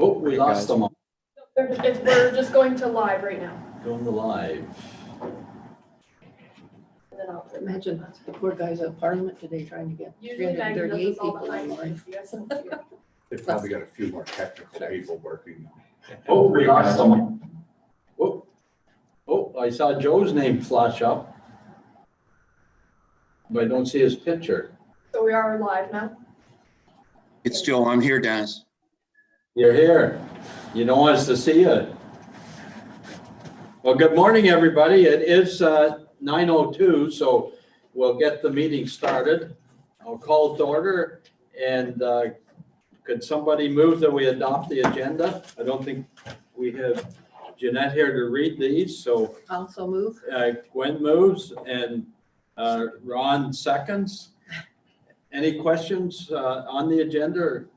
Oh, we lost them all. We're just going to live right now. Going to live. And then I'll Imagine the poor guys at Parliament today trying to get usually Maggie does 338 this all people behind online. me. So you guys don't see it. They've probably got a few more technical people working. Oh, we lost them. Oh, oh, I saw Joe's name flash up. But I don't see his picture. So we are live now. It's Joe. I'm here, Dennis. You're here. You don't want us to see you. Well, good morning, everybody. It is 9:02, so we'll get the meeting started. I'll call it to order. And could somebody move that we adopt the agenda? I don't think we have Jeanette here to read these, so Also move. Gwen moves and Ron seconds. Any questions on the agenda or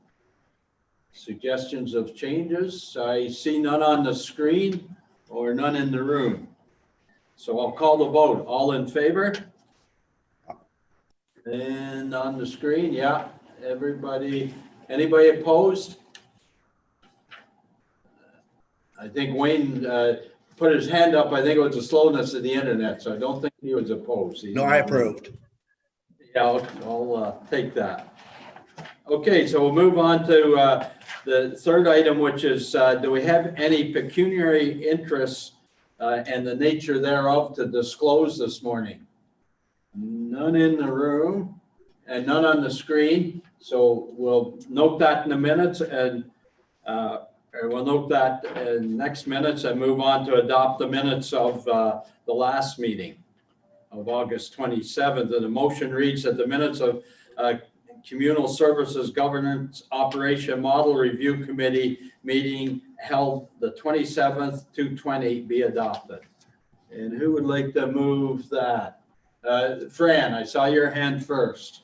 suggestions of changes? I see none on the screen or none in the room. So I'll call the vote. All in favor? And on the screen, yeah, everybody. Anybody opposed? I think Wayne put his hand up. I think it was the slowness of the internet, so I don't think he was opposed. No, I approved. Yeah, I'll take that. Okay, so we'll move on to the third item, which is, do we have any pecuniary interests and the nature thereof to disclose this morning? None in the room and none on the screen. So we'll note that in the minutes and we'll note that in next minutes and move on to adopt the minutes of the last meeting of August 27th. And the motion reads that the minutes of Communal Services Governance Operation Model Review Committee meeting held the 27th to 20 be adopted. And who would like to move that? Fran, I saw your hand first.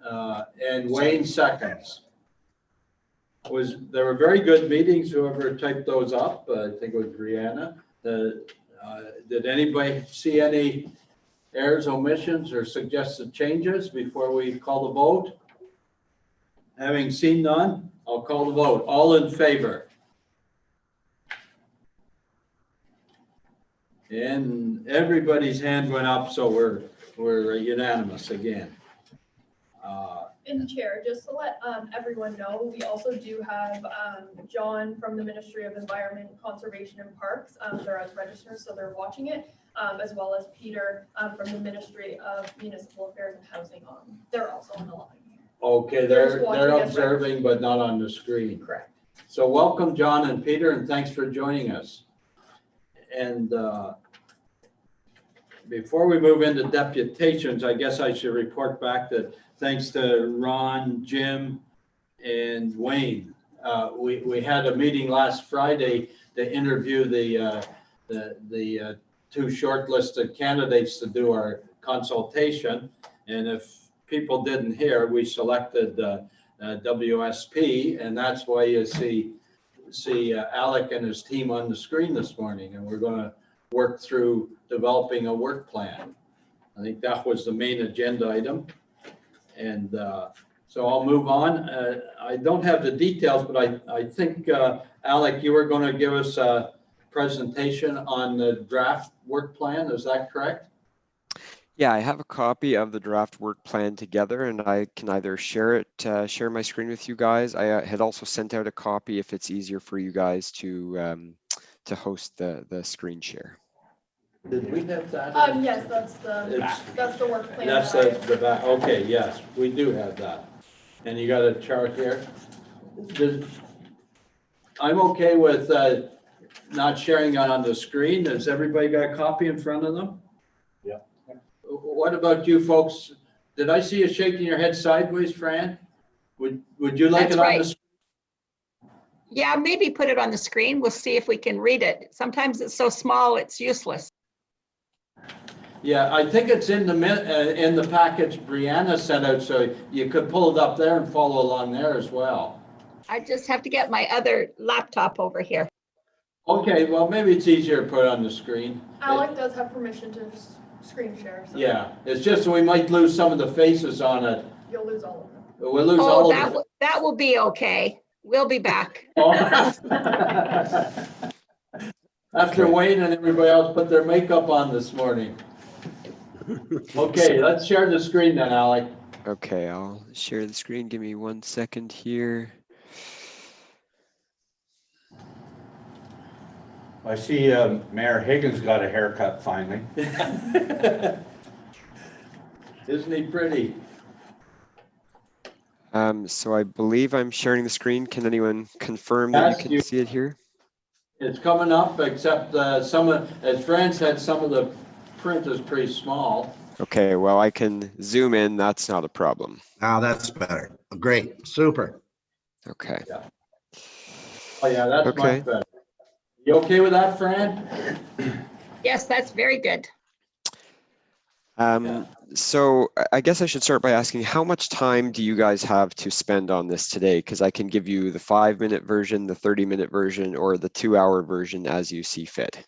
And Wayne seconds. There were very good meetings, whoever typed those up. I think it was Brianna. Did anybody see any errors, omissions, or suggested changes before we call the vote? Having seen none, I'll call the vote. All in favor? And everybody's hand went up, so we're unanimous again. In chair, just to let everyone know, we also do have John from the Ministry of Environment, Conservation and Parks. They're as registrars, so they're watching it, as well as Peter from the Ministry of Municipal Affairs and Housing. They're also on the line. Okay, they're observing, but not on the screen. Correct. So welcome, John and Peter, and thanks for joining us. And before we move into deputations, I guess I should report back that thanks to Ron, Jim, and Wayne, we had a meeting last Friday to interview the two shortlisted candidates to do our consultation. And if people didn't hear, we selected WSP, and that's why you see Alec and his team on the screen this morning. And we're going to work through developing a work plan. I think that was the main agenda item. And so I'll move on. I don't have the details, but I think, Alec, you were going to give us a presentation on the draft work plan. Is that correct? Yeah, I have a copy of the draft work plan together, and I can either share my screen with you guys. I had also sent out a copy if it's easier for you guys to host the screen share. Did we have that? Yes, that's the work plan. That's the back. Okay, yes, we do have that. And you got a chart here. I'm okay with not sharing it on the screen. Has everybody got a copy in front of them? Yeah. What about you folks? Did I see you shaking your head sideways, Fran? Would you like That's it on right. the screen? Yeah, maybe put it on the screen. We'll see if we can read it. Sometimes it's so small, it's useless. Yeah, I think it's in the package Brianna sent out, so you could pull it up there and follow along there as well. I just have to get my other laptop over here. Okay, well, maybe it's easier to put on the screen. Alec does have permission to screen share. So Yeah, it's just we might lose some of the faces on it. you'll lose all of them. We'll lose all Oh, of them. that will be okay. We'll be back. After Wayne and everybody else put their makeup on this morning. Okay, let's share the screen then, Alec. Okay, I'll share the screen. Give me 1 second here. I see Mayor Higgins got a haircut finally. Isn't he pretty? So I believe I'm sharing the screen. Can anyone confirm that you Yes, can see it here? It's coming up, except some of, as Fran said, some of the print is pretty small. Okay, well, I can zoom in. That's not a problem. Now that's better. Great, super. Okay. Oh yeah, that's Okay. much better. You okay with that, Fran? Yes, that's very good. So I guess I should start by asking, how much time do you guys have to spend on this today? Because I can give you the 5-minute version, the 30-minute version, or the 2-hour version as you see fit.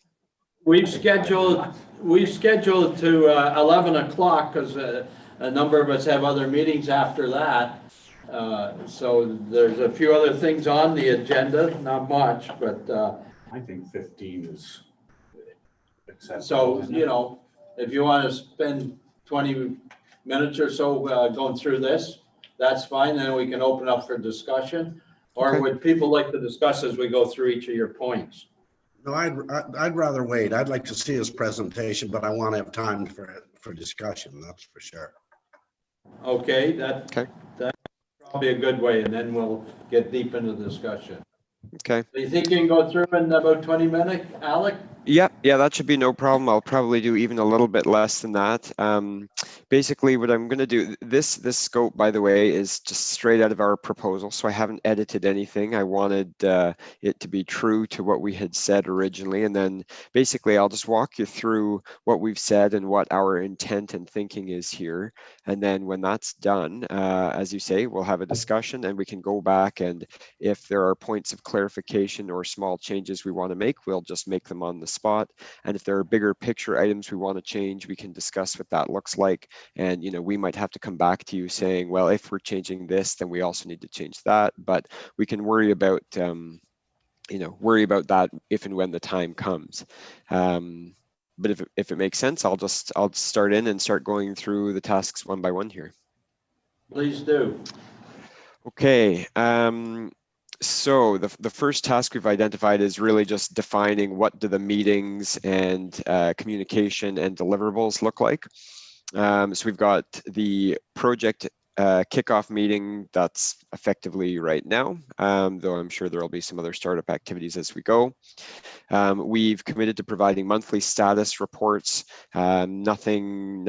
We've scheduled to 11 o'clock because a number of us have other meetings after that. So there's a few other things on the agenda, not much, but I think 15 is acceptable. so, isn't you it? know, if you want to spend 20 minutes or so going through this, that's fine. Then we can open up for discussion. Or Okay. would people like to discuss as we go through each of your points? No, I'd rather wait. I'd like to see his presentation, but I want to have time for discussion, that's for sure. Okay, Okay. that's probably a good way, and then we'll get deep into the discussion. Okay. Do you think you can go through in about 20 minutes, Alec? Yeah, that should be no problem. I'll probably do even a little bit less than that. Basically, what I'm going to do, this scope, by the way, is just straight out of our proposal, so I haven't edited anything. I wanted it to be true to what we had said originally, and then basically I'll just walk you through what we've said and what our intent and thinking is here. And then when that's done, as you say, we'll have a discussion and we can go back, and if there are points of clarification or small changes we want to make, we'll just make them on the spot. And if there are bigger picture items we want to change, we can discuss what that looks like. And, you know, we might have to come back to you saying, well, if we're changing this, then we also need to change that. But we can worry about, that if and when the time comes. But if it makes sense, I'll start in and start going through the tasks one by one here. Please do. Okay. So the first task we've identified is really just defining what do the meetings and communication and deliverables look like. So we've got the project kickoff meeting that's effectively right now, though I'm sure there will be some other startup activities as we go. We've committed to providing monthly status reports, nothing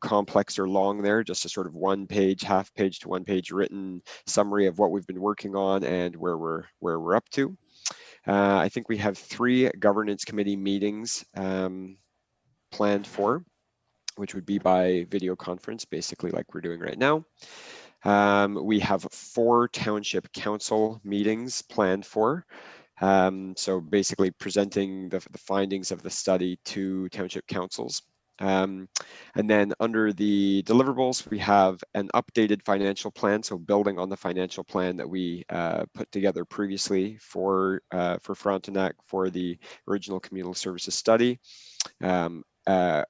complex or long there, just a sort of 1-page, half-page to 1-page written summary of what we've been working on and where we're up to. I think we have 3 governance committee meetings planned for, which would be by video conference, basically like we're doing right now. We have 4 township council meetings planned for. So basically presenting the findings of the study to township councils. And then under the deliverables, we have an updated financial plan. So building on the financial plan that we put together previously for Frontenac for the original communal services study.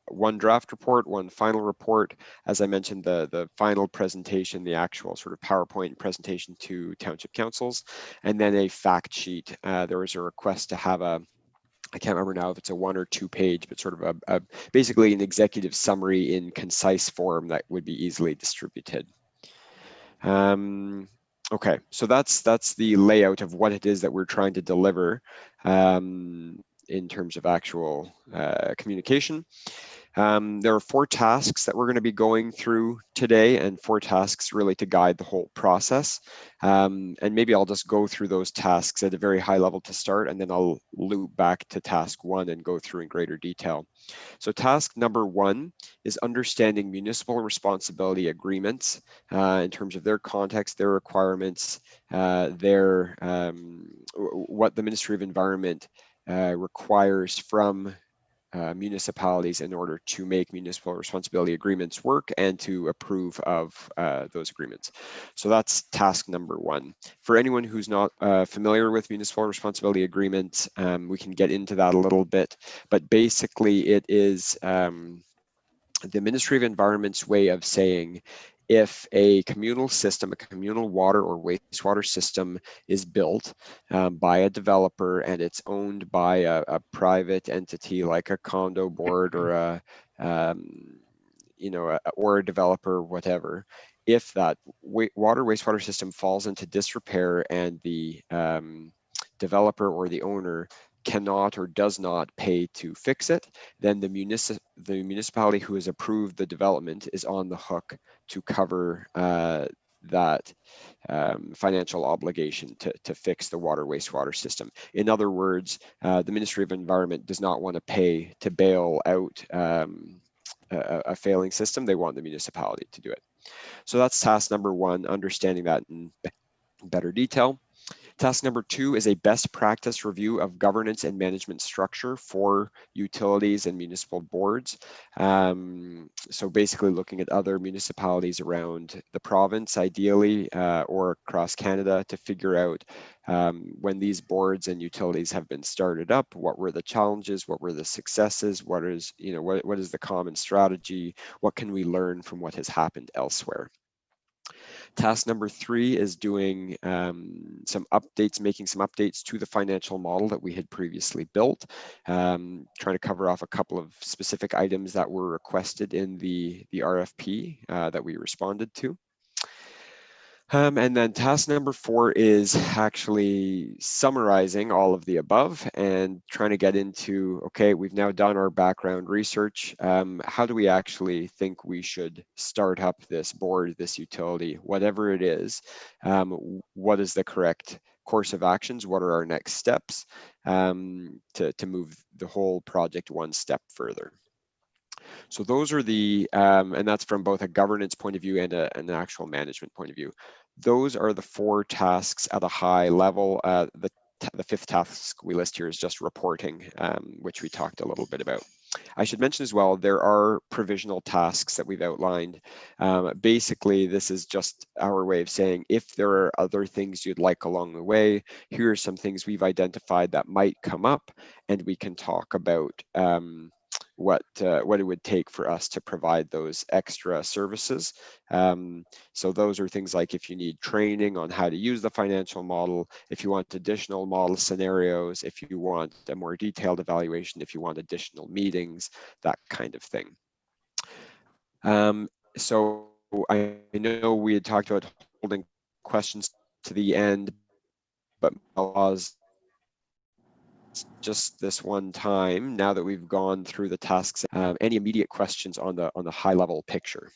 1 draft report, 1 final report. As I mentioned, the final presentation, the actual sort of PowerPoint presentation to township councils, and then a fact sheet. There was a request to have I can't remember now if it's a 1 or 2 page, but sort of a basically an executive summary in concise form that would be easily distributed. Okay, so that's the layout of what it is that we're trying to deliver in terms of actual communication. There are 4 tasks that we're going to be going through today, and 4 tasks really to guide the whole process. And maybe I'll just go through those tasks at a very high level to start, and then I'll loop back to task 1 and go through in greater detail. So task number 1 is understanding municipal responsibility agreements in terms of their context, their requirements, what the Ministry of Environment requires from municipalities in order to make municipal responsibility agreements work and to approve of those agreements. So that's task number one. For anyone who's not familiar with municipal responsibility agreements, we can get into that a little bit, but basically it is the Ministry of Environment's way of saying if a communal system, a communal water or wastewater system is built by a developer and it's owned by a private entity like a condo board or a or a developer, whatever, if that wastewater system falls into disrepair and the developer or the owner cannot or does not pay to fix it, then the municipality who has approved the development is on the hook to cover that financial obligation to fix the water wastewater system. In other words, the Ministry of Environment does not want to pay to bail out a failing system. They want the municipality to do it. So that's task number one, understanding that in better detail. Task number two is a best practice review of governance and management structure for utilities and municipal boards. So basically looking at other municipalities around the province, ideally, or across Canada to figure out when these boards and utilities have been started up, what were the challenges, what were the successes, what is the common strategy, what can we learn from what has happened elsewhere. Task number three is doing some updates, making some updates to the financial model that we had previously built, trying to cover off a couple of specific items that were requested in the RFP that we responded to. And then task number four is actually summarizing all of the above and trying to get into, okay, we've now done our background research. How do we actually think we should start up this board, this utility, whatever it is? What is the correct course of actions? What are our next steps to move the whole project one step further? So those are the, and that's from both a governance point of view and an actual management point of view. Those are the four tasks at a high level. The fifth task we list here is just reporting, which we talked a little bit about. I should mention as well, there are provisional tasks that we've outlined. Basically, this is just our way of saying, if there are other things you'd like along the way, here are some things we've identified that might come up, and we can talk about what it would take for us to provide those extra services. So those are things like if you need training on how to use the financial model, if you want additional model scenarios, if you want a more detailed evaluation, if you want additional meetings, that kind of thing. So I know we had talked about holding questions to the end, but just this one time, now that we've gone through the tasks, any immediate questions on the high level picture?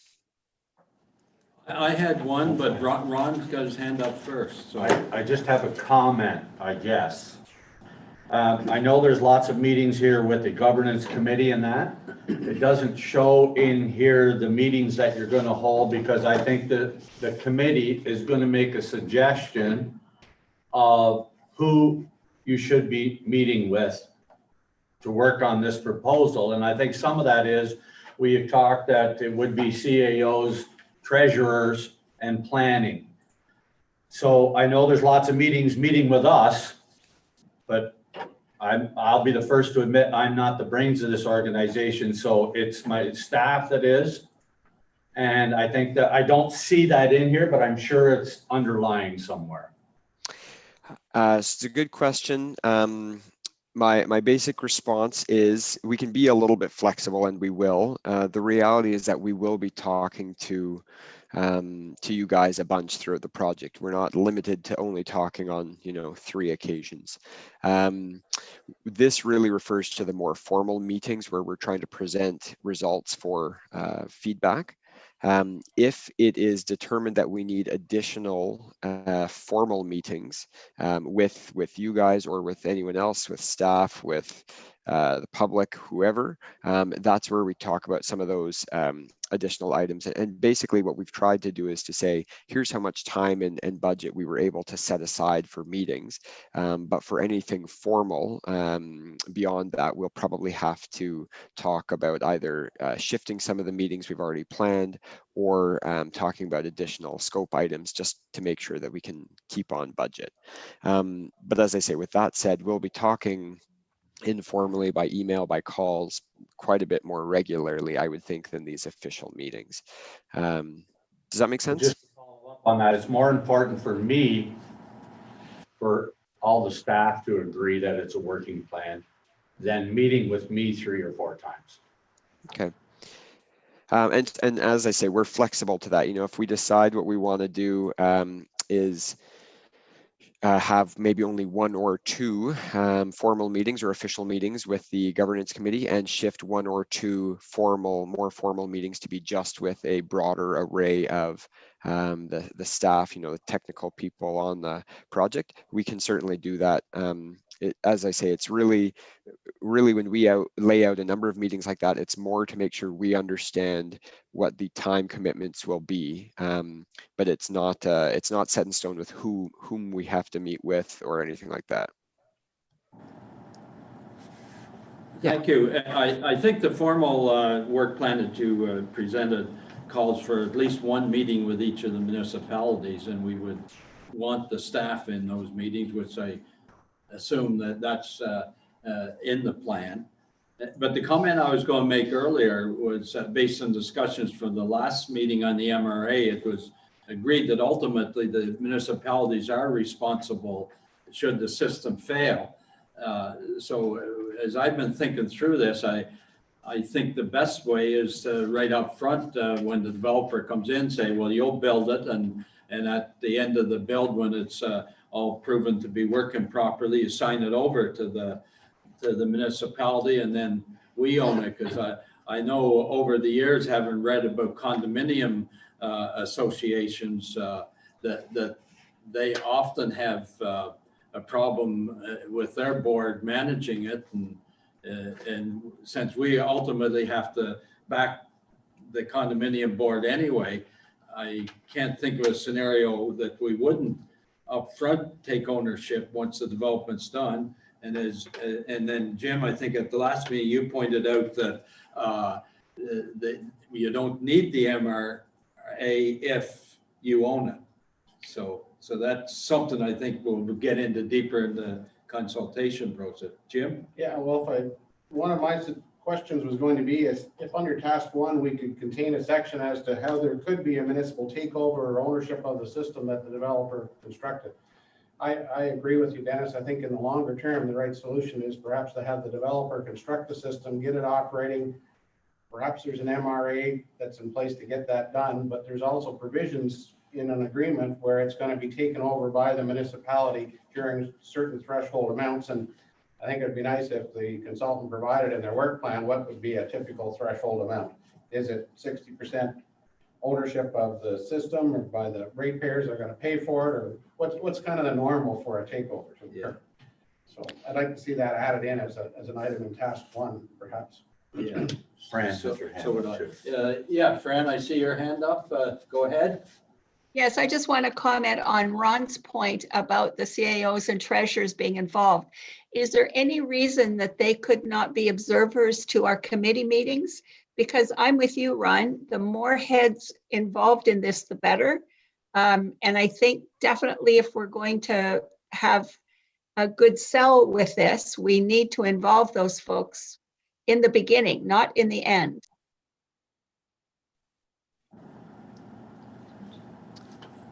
I had one, but Ron's got his hand up first. So I just have a comment, I guess. I know there's lots of meetings here with the governance committee and that. It doesn't show in here the meetings that you're going to hold, because I think that the committee is going to make a suggestion of who you should be meeting with to work on this proposal. And I think some of that is, we have talked that it would be CAOs, treasurers, and planning. So I know there's lots of meeting with us, but I'll be the first to admit I'm not the brains of this organization. So it's my staff that is. And I think that I don't see that in here, but I'm sure it's underlying somewhere. It's a good question. My basic response is we can be a little bit flexible, and we will. The reality is that we will be talking to you guys a bunch throughout the project. We're not limited to only talking on 3 occasions. This really refers to the more formal meetings where we're trying to present results for feedback. If it is determined that we need additional formal meetings with you guys or with anyone else, with staff, with the public, whoever, that's where we talk about some of those additional items. And basically what we've tried to do is to say, here's how much time and budget we were able to set aside for meetings. But for anything formal beyond that, we'll probably have to talk about either shifting some of the meetings we've already planned, or talking about additional scope items just to make sure that we can keep on budget. But as I say, with that said, we'll be talking informally by email, by calls, quite a bit more regularly, I would think, than these official meetings. Does that make sense? Just to follow up on that, it's more important for me, for all the staff to agree that it's a working plan than meeting with me 3 or 4 times. Okay. And as I say, we're flexible to that. You know, if we decide what we want to do is have maybe only 1 or 2 formal meetings or official meetings with the governance committee, and shift 1 or 2 more formal meetings to be just with a broader array of the staff, you know, the technical people on the project, we can certainly do that. As I say, it's really when we lay out a number of meetings like that, it's more to make sure we understand what the time commitments will be. But it's not set in stone with whom we have to meet with or anything like that. Thank you. I think the formal work plan that you presented calls for at least 1 meeting with each of the municipalities, and we would want the staff in those meetings, which I assume that's in the plan. But the comment I was going to make earlier was based on discussions from the last meeting on the MRA. It was agreed that ultimately the municipalities are responsible should the system fail. So as I've been thinking through this, I think the best way is to right up front when the developer comes in, say, well, you'll build it, and at the end of the build, when it's all proven to be working properly, you sign it over to the municipality, and then we own it. Because I know over the years, having read about condominium associations, that they often have a problem with their board managing it, and since we ultimately have to back the condominium board anyway, I can't think of a scenario that we wouldn't upfront take ownership once the development's done. And then Jim, I think at the last meeting you pointed out that you don't need the MRA if you own it. So that's something I think we'll get into deeper in the consultation process. Jim? Yeah, well, one of my questions was going to be is if under task 1 we could contain a section as to how there could be a municipal takeover or ownership of the system that the developer constructed. I agree with you, Dennis. I think in the longer term, the right solution is perhaps to have the developer construct the system, get it operating. Perhaps there's an MRA that's in place to get that done, but there's also provisions in an agreement where it's going to be taken over by the municipality during certain threshold amounts. And I think it'd be nice if the consultant provided in their work plan what would be a typical threshold amount. Is it 60% ownership of the system, or by the ratepayers are going to pay for it, or what's kind of the normal for a takeover to occur? So I'd like to see that added in as an item in task 1, perhaps. Yeah. Fran, So would would I. Fran, I see your hand up. Go ahead. Yes, I just want to comment on Ron's point about the CAOs and treasurers being involved. Is there any reason that they could not be observers to our committee meetings? Because I'm with you, Ron, the more heads involved in this, the better. And I think definitely if we're going to have a good sell with this, we need to involve those folks in the beginning, not in the end.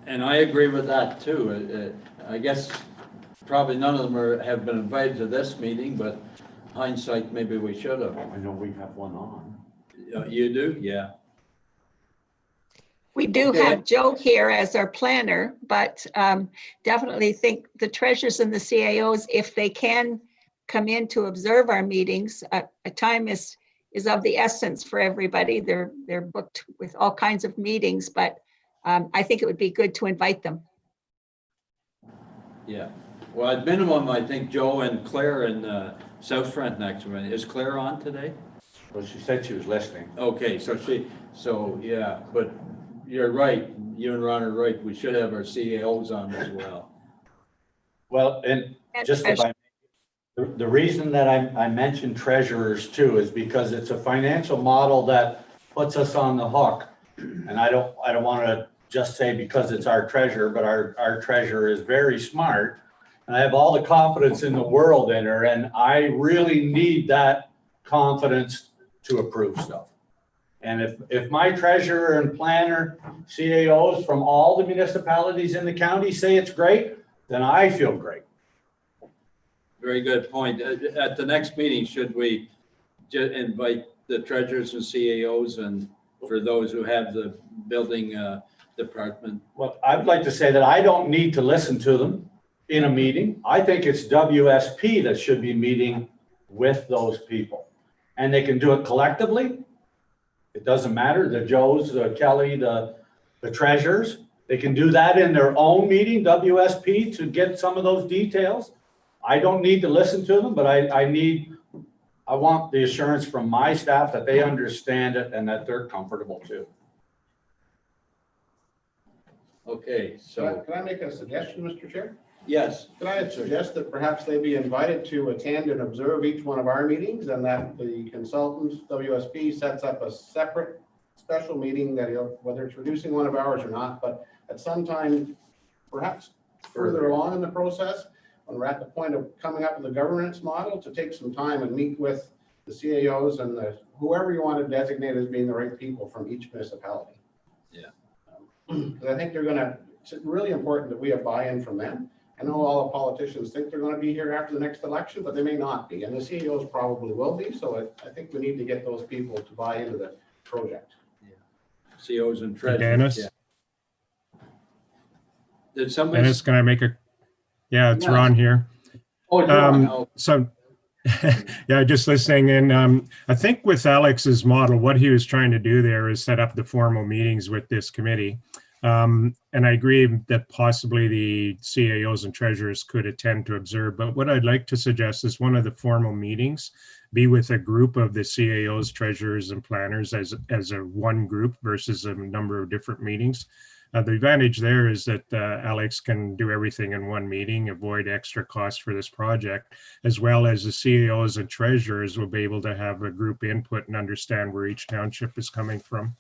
And I agree with that too. I guess probably none of them have been invited to this meeting, but hindsight, maybe we should have. I know we have one on. You do? Yeah. We do Okay. have Joe here as our planner, but definitely think the treasurers and the CAOs, if they can come in to observe our meetings, a time is of the essence for everybody. They're booked with all kinds of meetings, but I think it would be good to invite them. Yeah. Well, at minimum, I think Joe and Claire in South Frontenac. Is Claire on today? Well, she said she was listening. Okay, so yeah, but you're right. You and Ron are right. We should have our CAOs on as well. Well, and just if I, the reason that I mentioned treasurers too is because it's a financial model that puts us on the hook. And I don't want to just say because it's our treasurer, but our treasurer is very smart. And I have all the confidence in the world in her, and I really need that confidence to approve stuff. And if my treasurer and planner, CAOs from all the municipalities in the county say it's great, then I feel great. Very good point. At the next meeting, should we just invite the treasurers and CAOs and for those who have the building department? Well, I would like to say that I don't need to listen to them in a meeting. I think it's WSP that should be meeting with those people. And they can do it collectively. It doesn't matter, the Joes, the Kelly, the treasurers. They can do that in their own meeting, WSP, to get some of those details. I don't need to listen to them, but I want the assurance from my staff that they understand it and that they're comfortable too. Okay, so Can I make a suggestion, Mr. Chair? yes, Can I suggest that perhaps they be invited to attend and observe each one of our meetings, and that the consultant, WSP, sets up a separate special meeting that he'll, whether it's reducing one of ours or not, but at some time, perhaps further along in the process, when we're at the point of coming up with a governance model, to take some time and meet with the CAOs and whoever you want to designate as being the right people from each municipality. Yeah. Because I think it's really important that we have buy-in from them. I know all the politicians think they're going to be here after the next election, but they may not be, and the CEOs probably will be. So I think we need to get those people to buy into the project. COs and treasurers. Dennis? Yeah. Did somebody? Dennis, can I make a, yeah, it's Yes. Ron here. Oh, John. Oh, So, yeah, just listening in. I think with Alex's model, what he was trying to do there is set up the formal meetings with this committee. And I agree that possibly the CAOs and treasurers could attend to observe, but what I'd like to suggest is one of the formal meetings be with a group of the CAOs, treasurers, and planners as a one group versus a number of different meetings. The advantage there is that Alex can do everything in one meeting, avoid extra costs for this project, as well as the CAOs and treasurers will be able to have a group input and understand where each township is coming from.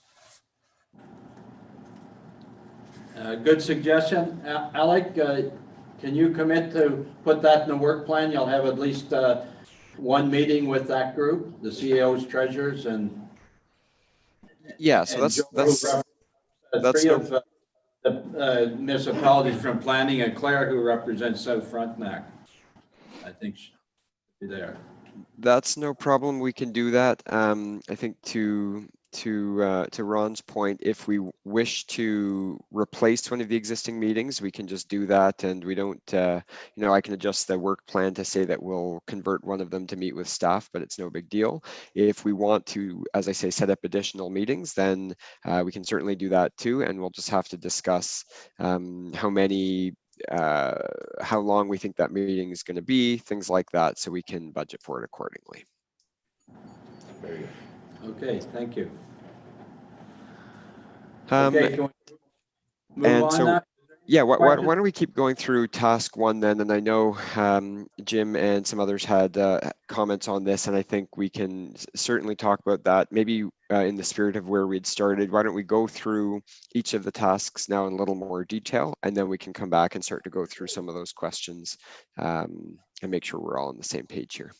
good suggestion. Alec, can you commit to put that in the work plan? You'll have at least one meeting with that group, the CAOs, treasurers, and Yeah, so that's three no, of the municipalities from planning, and Claire, who represents South Frontenac. I think she'll be there. that's no problem. We can do that. I think to Ron's point, if we wish to replace one of the existing meetings, we can just do that, and we don't, I can adjust the work plan to say that we'll convert one of them to meet with staff, but it's no big deal. If we want to, as I say, set up additional meetings, then we can certainly do that too, and we'll just have to discuss how long we think that meeting is going to be, things like that, so we can budget for it accordingly. Very good. Okay, thank you. Okay, can we move on now? Yeah, why don't we keep going through task one then? And I know Jim and some others had comments on this, and I think we can certainly talk about that. Maybe in the spirit of where we'd started, why don't we go through each of the tasks now in a little more detail, and then we can come back and start to go through some of those questions and make sure we're all on the same page here.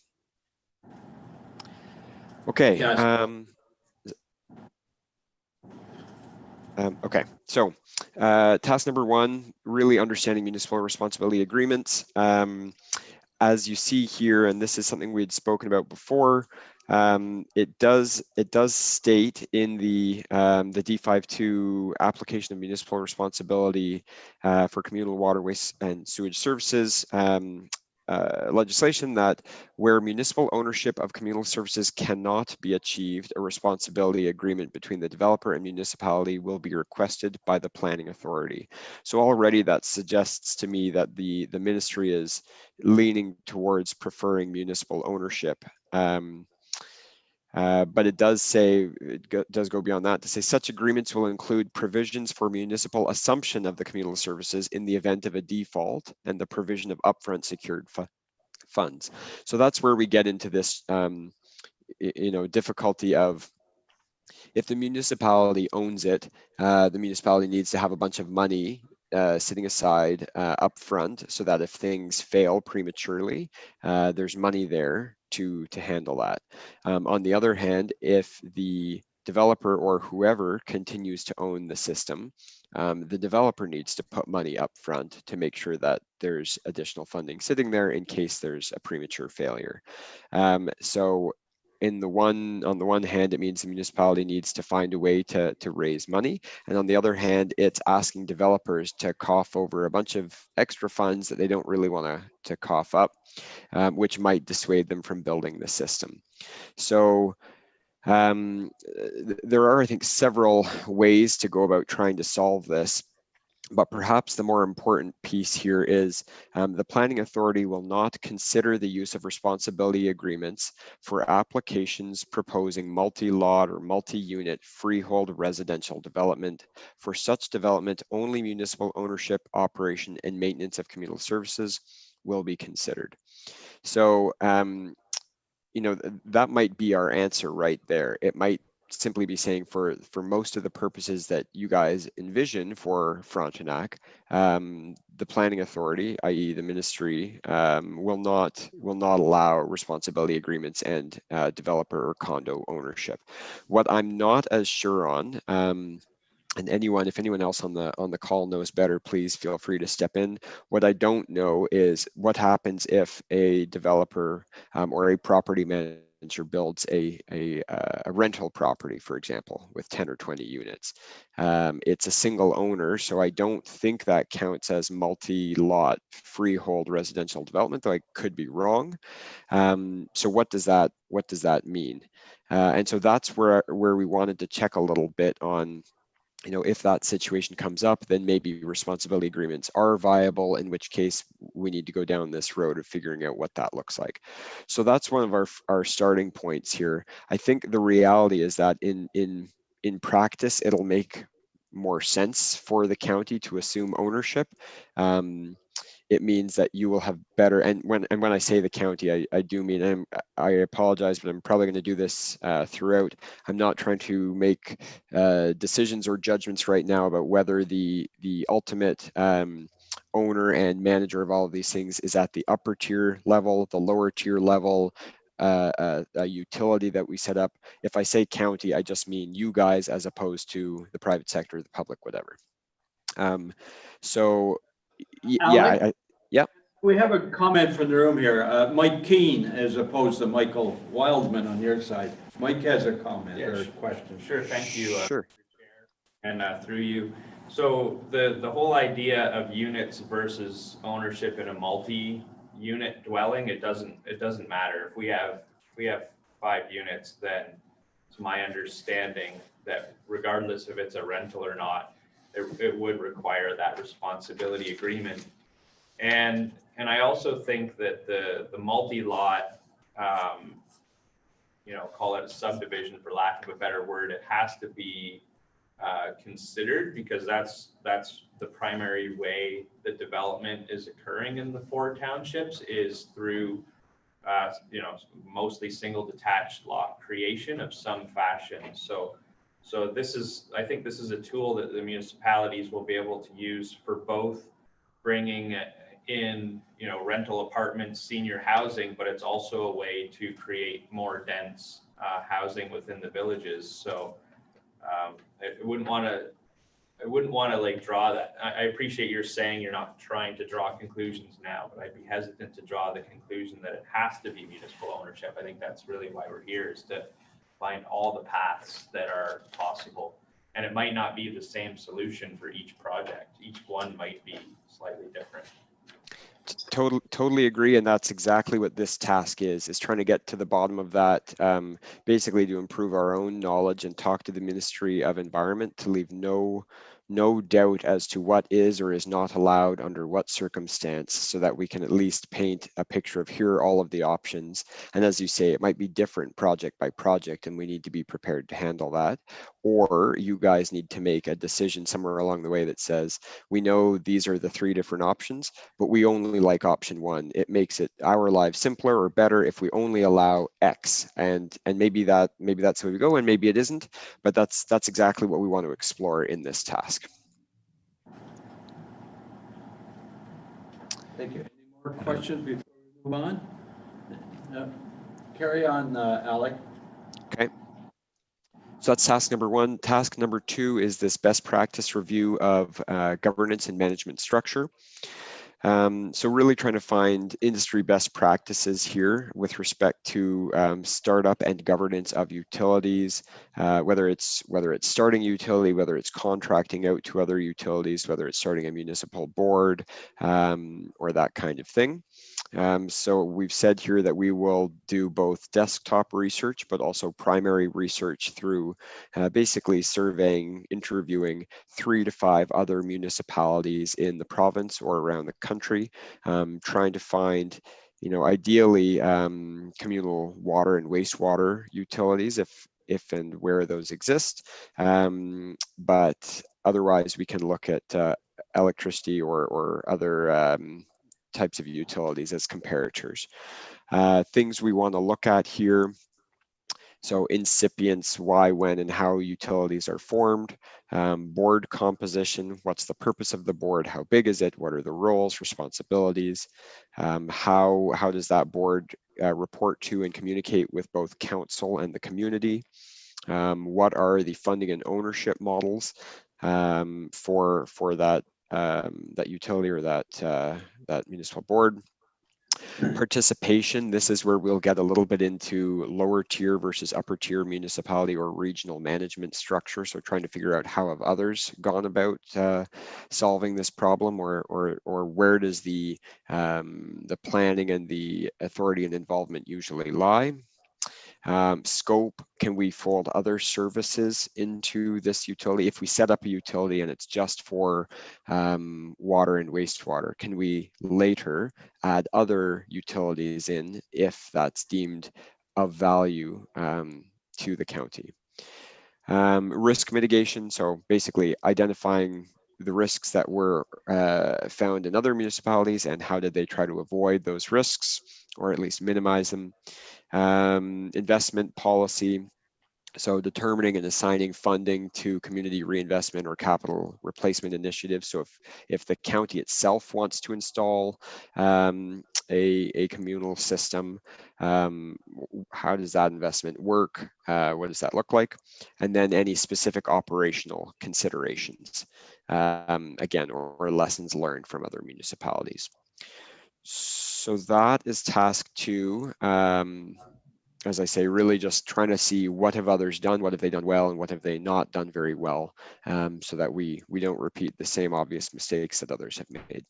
Okay. Yes. Okay, so task number one, really understanding municipal responsibility agreements. As you see here, and this is something we had spoken about before, it does state in the D52 application of municipal responsibility for communal water, waste, and sewage services, legislation that where municipal ownership of communal services cannot be achieved, a responsibility agreement between the developer and municipality will be requested by the planning authority. So already that suggests to me that the ministry is leaning towards preferring municipal ownership. But it does say, does go beyond that to say such agreements will include provisions for municipal assumption of the communal services in the event of a default and the provision of upfront secured funds. So that's where we get into this, difficulty of if the municipality owns it, the municipality needs to have a bunch of money sitting aside upfront so that if things fail prematurely, there's money there to handle that. On the other hand, if the developer or whoever continues to own the system, the developer needs to put money up front to make sure that there's additional funding sitting there in case there's a premature failure. So on the one hand, it means the municipality needs to find a way to raise money. And on the other hand, it's asking developers to cough over a bunch of extra funds that they don't really want to cough up, which might dissuade them from building the system. So there are, I think, several ways to go about trying to solve this. But perhaps the more important piece here is the planning authority will not consider the use of responsibility agreements for applications proposing multi-lot or multi-unit freehold residential development. For such development, only municipal ownership, operation, and maintenance of communal services will be considered. So, that might be our answer right there. It might simply be saying for most of the purposes that you guys envision for Frontenac, the planning authority, i.e. the ministry, will not allow responsibility agreements and developer or condo ownership. What I'm not as sure on, and if anyone else on the call knows better, please feel free to step in. What I don't know is what happens if a developer or a property manager builds a rental property, for example, with 10 or 20 units. It's a single owner, so I don't think that counts as multi-lot freehold residential development, though I could be wrong. So what does that mean? And so that's where we wanted to check a little bit on, if that situation comes up, then maybe responsibility agreements are viable, in which case we need to go down this road of figuring out what that looks like. So that's one of our starting points here. I think the reality is that in practice, it'll make more sense for the county to assume ownership. It means that you will have better, and when I say the county, I do mean, I apologize, but I'm probably going to do this throughout. I'm not trying to make decisions or judgments right now about whether the ultimate owner and manager of all of these things is at the upper tier level, the lower tier level, a utility that we set up. If I say county, I just mean you guys as opposed to the private sector, the public, whatever. So yeah, yeah. We have a comment from the room here. Mike Keane as opposed to Michael Wildman on your side. Mike has a comment or a question. Sure, thank you. Sure. And through you. So the whole idea of units versus ownership in a multi-unit dwelling, it doesn't matter. If we have 5 units, then it's my understanding that regardless if it's a rental or not, it would require that responsibility agreement. And I also think that the multi-lot, call it a subdivision for lack of a better word, it has to be considered, because that's the primary way the development is occurring in the 4 townships is through mostly single detached lot creation of some fashion. So I think this is a tool that the municipalities will be able to use for both bringing in rental apartments, senior housing, but it's also a way to create more dense housing within the villages. So I wouldn't want to like draw that. I appreciate you're saying you're not trying to draw conclusions now, but I'd be hesitant to draw the conclusion that it has to be municipal ownership. I think that's really why we're here, is to find all the paths that are possible. And it might not be the same solution for each project. Each one might be slightly different. Totally agree, and that's exactly what this task is trying to get to the bottom of that, basically to improve our own knowledge and talk to the Ministry of Environment to leave no doubt as to what is or is not allowed under what circumstance, so that we can at least paint a picture of here are all of the options. And as you say, it might be different project by project, and we need to be prepared to handle that. Or you guys need to make a decision somewhere along the way that says, we know these are the 3 different options, but we only like option 1. It makes it our lives simpler or better if we only allow X. And maybe that's the way we go, and maybe it isn't, but that's exactly what we want to explore in this task. Thank you. Any more questions before we move on? No. Carry on, Alec. Okay. So that's task number 1. Task number 2 is this best practice review of governance and management structure. So really trying to find industry best practices here with respect to startup and governance of utilities, whether it's starting a utility, whether it's contracting out to other utilities, whether it's starting a municipal board, or that kind of thing. So we've said here that we will do both desktop research, but also primary research through basically surveying, interviewing 3 to 5 other municipalities in the province or around the country, trying to find, ideally communal water and wastewater utilities if and where those exist. But otherwise we can look at electricity or other types of utilities as comparators. Things we want to look at here. So incipients, why, when, and how utilities are formed. Board composition, what's the purpose of the board? How big is it? What are the roles, responsibilities? How does that board report to and communicate with both council and the community? What are the funding and ownership models for that utility or that municipal board? Participation, this is where we'll get a little bit into lower tier versus upper tier municipality or regional management structure. So trying to figure out how have others gone about solving this problem, or where does the planning and the authority and involvement usually lie. Scope, can we fold other services into this utility? If we set up a utility and it's just for water and wastewater, can we later add other utilities in if that's deemed of value to the county? Risk mitigation, so basically identifying the risks that were found in other municipalities and how did they try to avoid those risks or at least minimize them. Investment policy, so determining and assigning funding to community reinvestment or capital replacement initiatives. So if the county itself wants to install a communal system, how does that investment work? What does that look like? And then any specific operational considerations, again, or lessons learned from other municipalities. So that is task 2. As I say, really just trying to see what have others done, what have they done well, and what have they not done very well, so that we don't repeat the same obvious mistakes that others have made.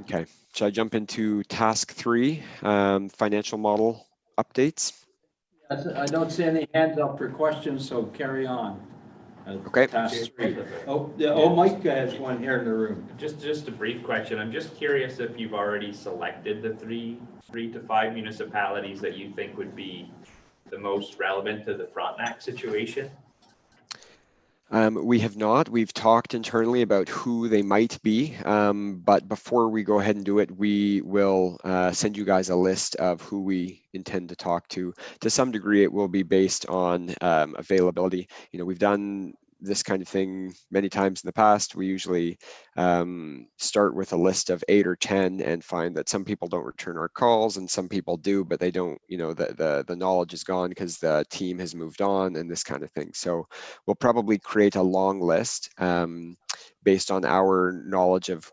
Okay, should I jump into task 3, financial model updates? Yes, I don't see any hands up for questions, so carry on. Okay. Task 3. Oh, Mike has one here in the room. Just a brief question. I'm just curious if you've already selected the 3 to 5 municipalities that you think would be the most relevant to the Frontenac situation. We have not. We've talked internally about who they might be, but before we go ahead and do it, we will send you guys a list of who we intend to talk to. To some degree, it will be based on availability. We've done this kind of thing many times in the past. We usually start with a list of 8 or 10 and find that some people don't return our calls and some people do, but they don't, the knowledge is gone because the team has moved on and this kind of thing. So we'll probably create a long list. based on our knowledge of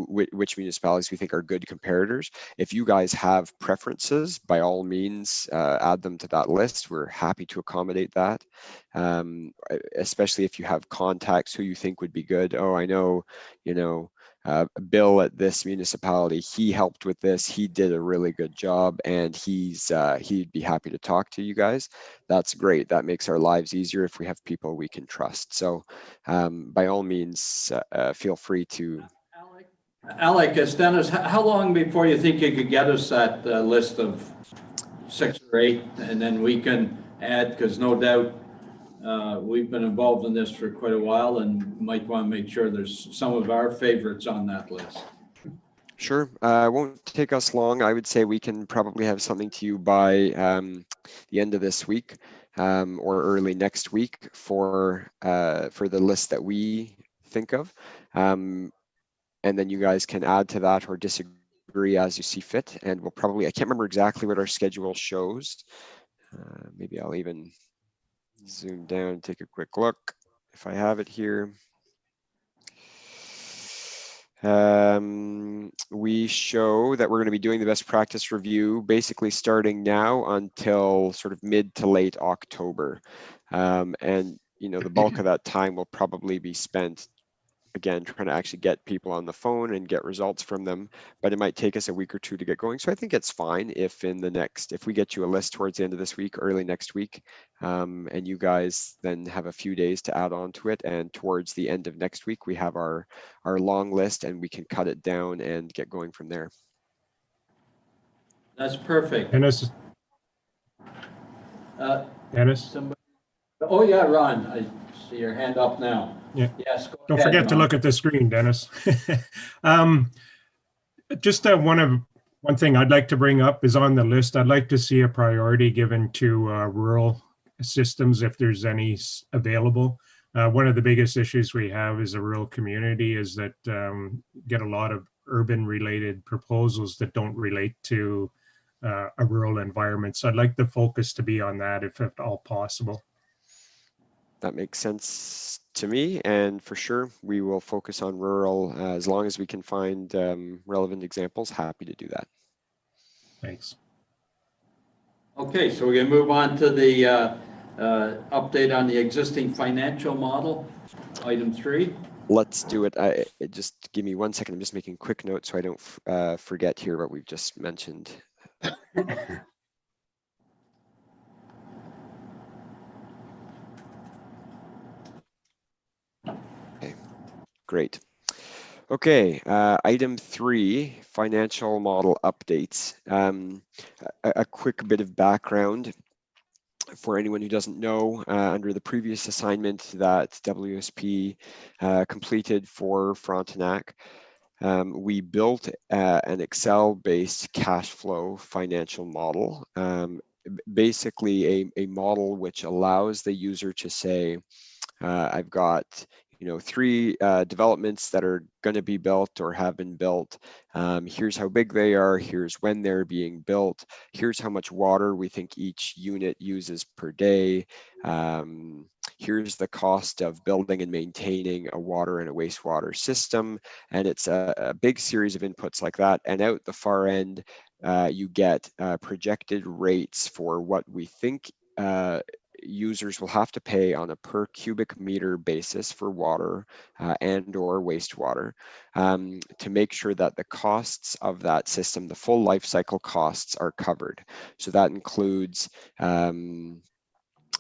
which municipalities we think are good comparators. If you guys have preferences, by all means, add them to that list. We're happy to accommodate that, especially if you have contacts who you think would be good. Oh, I know, Bill at this municipality, he helped with this, he did a really good job, and he'd be happy to talk to you guys. That's great. That makes our lives easier if we have people we can trust. So by all means, feel free to. Alec, as Dennis, how long before you think you could get us that list of 6 or 8, and then we can add, because no doubt we've been involved in this for quite a while and might want to make sure there's some of our favorites on that list. Sure, it won't take us long. I would say we can probably have something to you by the end of this week or early next week for the list that we think of. And then you guys can add to that or disagree as you see fit. And we'll probably, I can't remember exactly what our schedule shows. Maybe I'll even zoom down, take a quick look if I have it here. We show that we're going to be doing the best practice review basically starting now until sort of mid to late October. And the bulk of that time will probably be spent, again, trying to actually get people on the phone and get results from them, but it might take us a week or two to get going. So I think it's fine if if we get you a list towards the end of this week, early next week, and you guys then have a few days to add on to it. And towards the end of next week, we have our long list and we can cut it down and get going from there. That's perfect. Dennis? Dennis? Somebody, oh yeah, Ron, I see your hand up now. Yeah. Yes. Don't forget to look at the screen, Dennis. Just one thing I'd like to bring up is on the list. I'd like to see a priority given to rural systems if there's any available. One of the biggest issues we have as a rural community is that get a lot of urban related proposals that don't relate to a rural environment. So I'd like the focus to be on that if at all possible. That makes sense to me, and for sure we will focus on rural as long as we can find relevant examples. Happy to do that. Thanks. Okay, so we're going to move on to the update on the existing financial model, item 3. Let's do it. Just give me 1 second. I'm just making quick notes so I don't forget here what we've just mentioned. Okay, great. Okay, item 3, financial model updates. A quick bit of background for anyone who doesn't know, under the previous assignment that WSP completed for Frontenac, we built an Excel-based cash flow financial model, basically a model which allows the user to say, I've got 3 developments that are going to be built or have been built. Here's how big they are. Here's when they're being built. Here's how much water we think each unit uses per day. Here's the cost of building and maintaining a water and a wastewater system. And it's a big series of inputs like that. And out the far end, you get projected rates for what we think users will have to pay on a per cubic meter basis for water and or wastewater to make sure that the costs of that system, the full life cycle costs, are covered. So that includes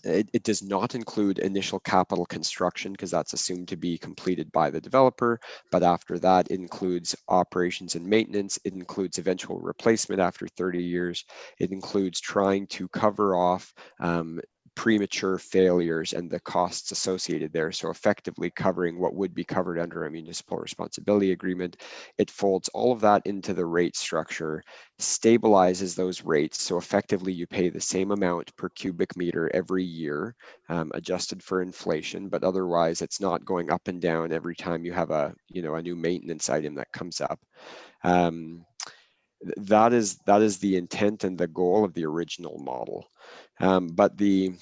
it does not include initial capital construction because that's assumed to be completed by the developer, but after that it includes operations and maintenance, it includes eventual replacement after 30 years, it includes trying to cover off premature failures and the costs associated there. So effectively covering what would be covered under a municipal responsibility agreement. It folds all of that into the rate structure, stabilizes those rates. So effectively you pay the same amount per cubic meter every year, adjusted for inflation, but otherwise it's not going up and down every time you have a new maintenance item that comes up. That is the intent and the goal of the original model. But the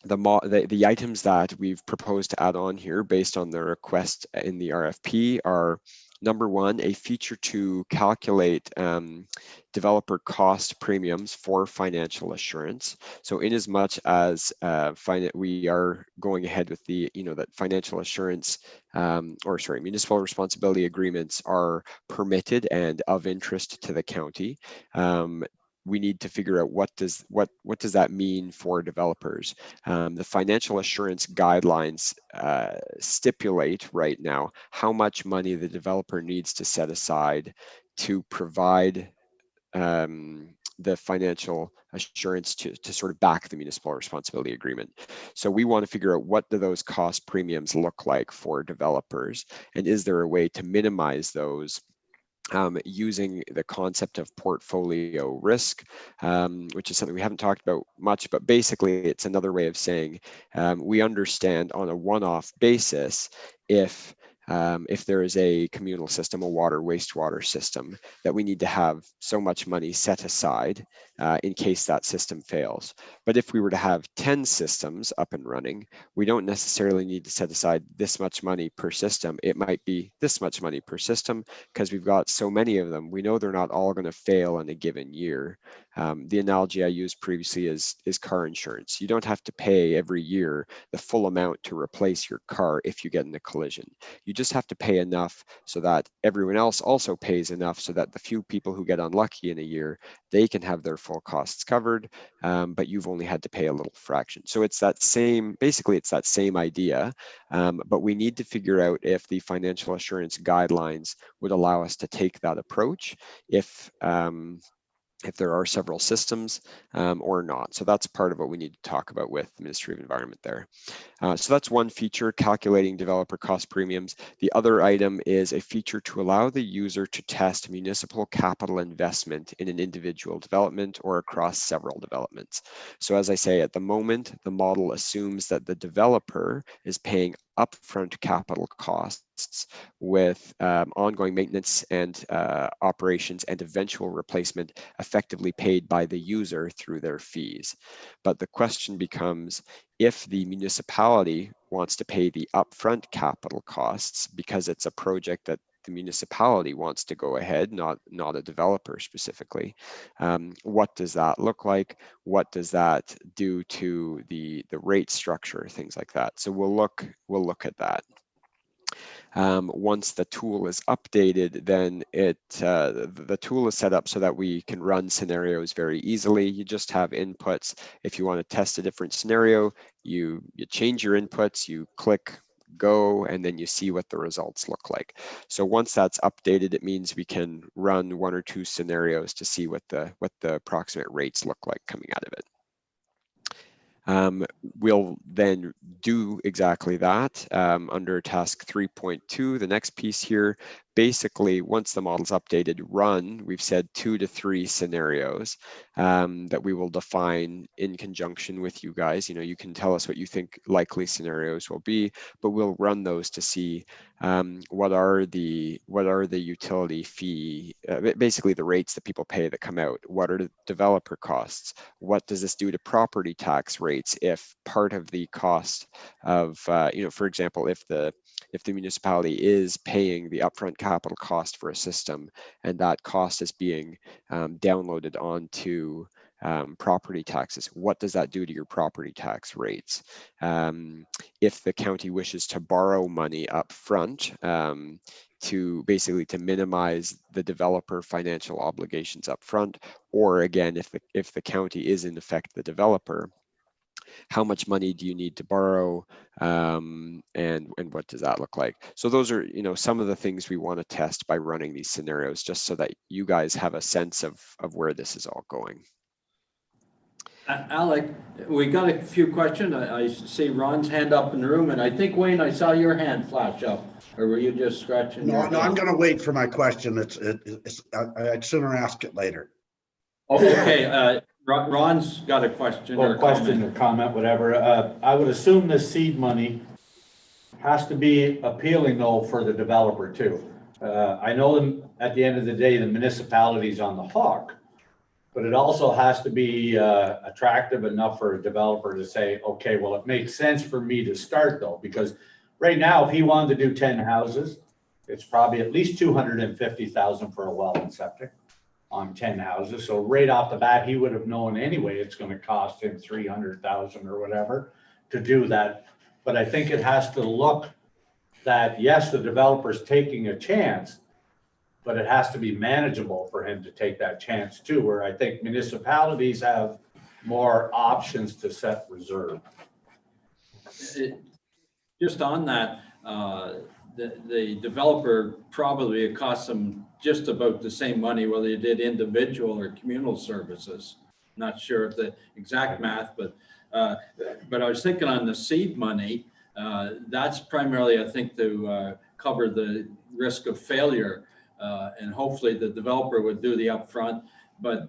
the items that we've proposed to add on here based on the request in the RFP are, number one, a feature to calculate developer cost premiums for financial assurance. So in as much as we are going ahead with the, that financial assurance municipal responsibility agreements are permitted and of interest to the county. We need to figure out what does that mean for developers. The financial assurance guidelines stipulate right now how much money the developer needs to set aside to provide the financial assurance to sort of back the municipal responsibility agreement. So we want to figure out, what do those cost premiums look like for developers, and is there a way to minimize those using the concept of portfolio risk, which is something we haven't talked about much, but basically it's another way of saying we understand on a one-off basis if there is a communal system, a water, wastewater system, that we need to have so much money set aside in case that system fails. But if we were to have 10 systems up and running, we don't necessarily need to set aside this much money per system. It might be this much money per system because we've got so many of them. We know they're not all going to fail in a given year. The analogy I used previously is car insurance. You don't have to pay every year the full amount to replace your car if you get in a collision. You just have to pay enough so that everyone else also pays enough, so that the few people who get unlucky in a year, they can have their full costs covered, but you've only had to pay a little fraction. So it's that same, basically it's that same idea, but we need to figure out if the financial assurance guidelines would allow us to take that approach if there are several systems or not. So that's part of what we need to talk about with the Ministry of Environment there. So that's one feature, calculating developer cost premiums. The other item is a feature to allow the user to test municipal capital investment in an individual development or across several developments. So as I say, at the moment, the model assumes that the developer is paying upfront capital costs with ongoing maintenance and operations and eventual replacement effectively paid by the user through their fees. But the question becomes, if the municipality wants to pay the upfront capital costs because it's a project that the municipality wants to go ahead, not a developer specifically, what does that look like? What does that do to the rate structure, things like that? So we'll look at that. Once the tool is updated, then the tool is set up so that we can run scenarios very easily. You just have inputs. If you want to test a different scenario, you change your inputs, you click go, and then you see what the results look like. So once that's updated, it means we can run one or two scenarios to see what the approximate rates look like coming out of it. We'll then do exactly that under task 3.2, the next piece here. Basically, once the model's updated, we've said 2 to 3 scenarios that we will define in conjunction with you guys. You can tell us what you think likely scenarios will be, but we'll run those to see what are the utility fee, basically the rates that people pay that come out. What are the developer costs? What does this do to property tax rates if part of the cost of, for example, if the municipality is paying the upfront capital cost for a system and that cost is being downloaded onto property taxes, what does that do to your property tax rates? If the county wishes to borrow money up front to minimize the developer financial obligations up front, or again, if the county is in effect the developer, how much money do you need to borrow, and what does that look like? So those are some of the things we want to test by running these scenarios, just so that you guys have a sense of where this is all going. Alec, we got a few questions. I see Ron's hand up in the room, and I think, Wayne, I saw your hand flash up, or were you just scratching No, your head? I'm going to wait for my question. I'd sooner ask it later. Okay, Ron's got a question or comment, whatever. I would assume this seed money has to be appealing though for the developer too. I know at the end of the day, the municipality's on the hook, But it also has to be attractive enough for a developer to say, okay, well, it makes sense for me to start though, because right now, if he wanted to do 10 houses, it's probably at least 250,000 for a well and septic on 10 houses. So right off the bat, he would have known anyway, it's gonna cost him 300,000 or whatever to do that. But I think it has to look that, yes, the developer's taking a chance, but it has to be manageable for him to take that chance too, where I think municipalities have more options to set reserve. Just on that, the developer probably it costs them just about the same money whether you did individual or communal services. Not sure of the exact math, but I was thinking on the seed money, that's primarily, I think, to cover the risk of failure. And hopefully the developer would do the upfront. But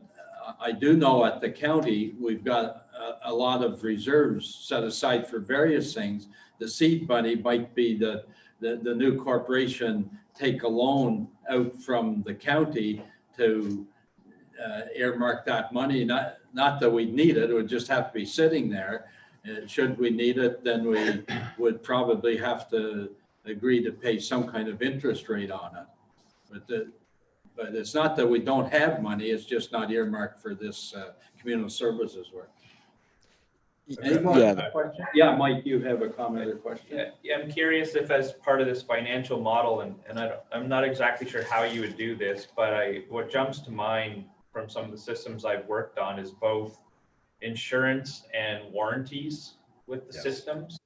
I do know at the county, we've got a lot of reserves set aside for various things. The seed money might be the new corporation take a loan out from the county to earmark that money. Not that we need it, it would just have to be sitting there. Should we need it, then we would probably have to agree to pay some kind of interest rate on it. But it's not that we don't have money, it's just not earmarked for this communal services work. Any more questions? Yeah, Mike, you have a comment or question? Yeah, I'm curious if as part of this financial model, and I'm not exactly sure how you would do this, but what jumps to mind from some of the systems I've worked on is both insurance and warranties with the systems.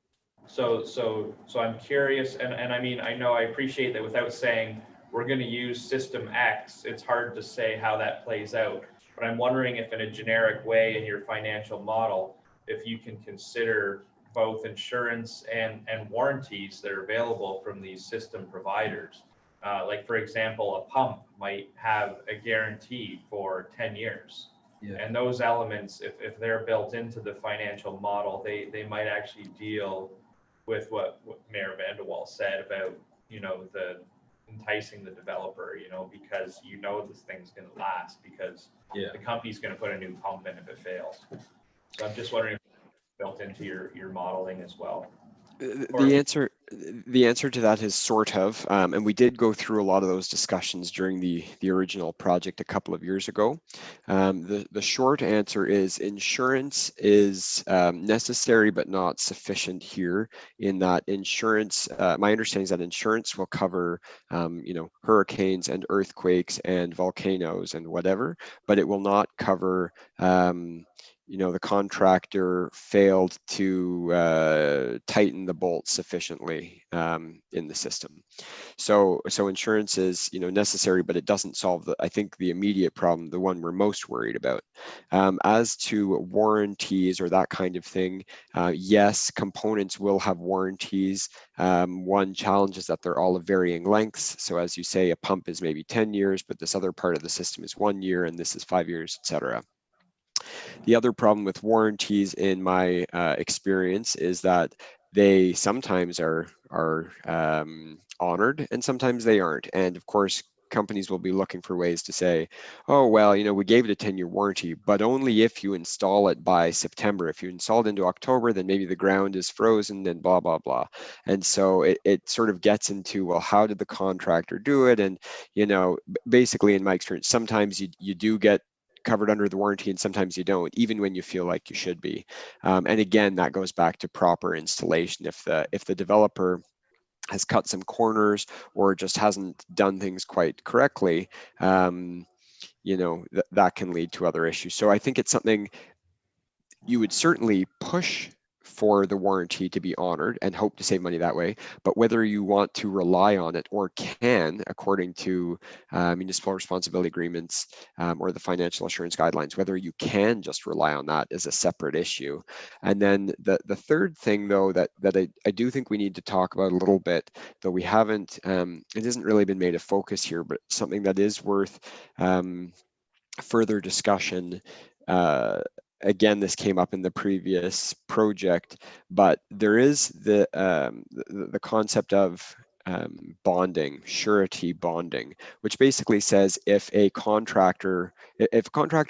So I'm curious, and I mean, I know I appreciate that without saying we're going to use system X, it's hard to say how that plays out. But I'm wondering if in a generic way in your financial model, if you can consider both insurance and warranties that are available from these system providers. Like for example, a pump might have a guarantee for 10 years. Yeah. And those elements, if they're built into the financial model, they might actually deal with what Mayor Vanderwall said about, the enticing the developer, because this thing's going to last because the company's going to put a new pump in if it fails. So I'm just wondering if it's built into your modeling as well. The answer to that is sort of, and we did go through a lot of those discussions during the original project a couple of years ago. The short answer is insurance is necessary but not sufficient here, in that insurance, my understanding is that insurance will cover hurricanes and earthquakes and volcanoes and whatever, but it will not cover the contractor failed to tighten the bolts sufficiently in the system. So insurance is necessary, but it doesn't solve I think the immediate problem, the one we're most worried about. As to warranties or that kind of thing, yes, components will have warranties. One challenge is that they're all of varying lengths. So as you say, a pump is maybe 10 years, but this other part of the system is 1 year and this is 5 years, etc. The other problem with warranties in my experience is that they sometimes are honored and sometimes they aren't. And of course, companies will be looking for ways to say, oh, well, we gave it a 10-year warranty, but only if you install it by September. If you install it into October, then maybe the ground is frozen and blah, blah, blah. And so it sort of gets into, well, how did the contractor do it? And, basically in my experience, sometimes you do get covered under the warranty and sometimes you don't, even when you feel like you should be. And again, that goes back to proper installation. If the developer has cut some corners or just hasn't done things quite correctly, that can lead to other issues. So I think it's something you would certainly push for the warranty to be honored and hope to save money that way. But whether you want to rely on it or can, according to municipal responsibility agreements or the financial assurance guidelines, whether you can just rely on that is a separate issue. And then the third thing, though, that I do think we need to talk about a little bit, though we haven't, it hasn't really been made a focus here, but something that is worth further discussion. Again, this came up in the previous project, but there is the concept of bonding, surety bonding, which basically says if a contractor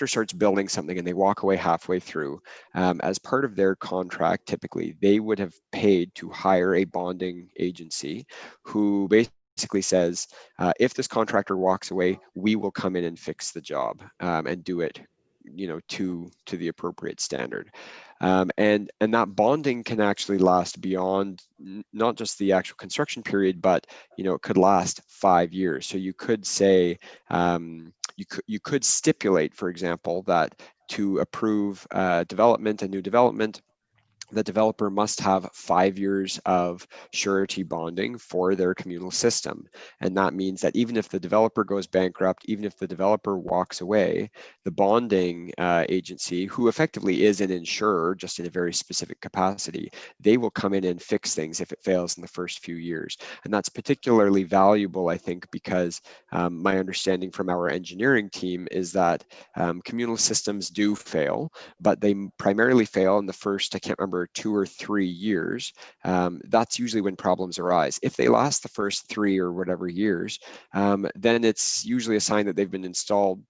starts building something and they walk away halfway through, as part of their contract, typically they would have paid to hire a bonding agency who basically says, if this contractor walks away, we will come in and fix the job and do it, to the appropriate standard. And that bonding can actually last beyond not just the actual construction period, but it could last 5 years. So you could say, you could stipulate, for example, that to approve a new development, the developer must have 5 years of surety bonding for their communal system. And that means that even if the developer goes bankrupt, even if the developer walks away, the bonding agency, who effectively is an insurer, just in a very specific capacity, they will come in and fix things if it fails in the first few years. And that's particularly valuable, I think, because my understanding from our engineering team is that communal systems do fail, but they primarily fail in the first, I can't remember, 2 or 3 years. That's usually when problems arise. If they last the first 3 or whatever years, then it's usually a sign that they've been installed,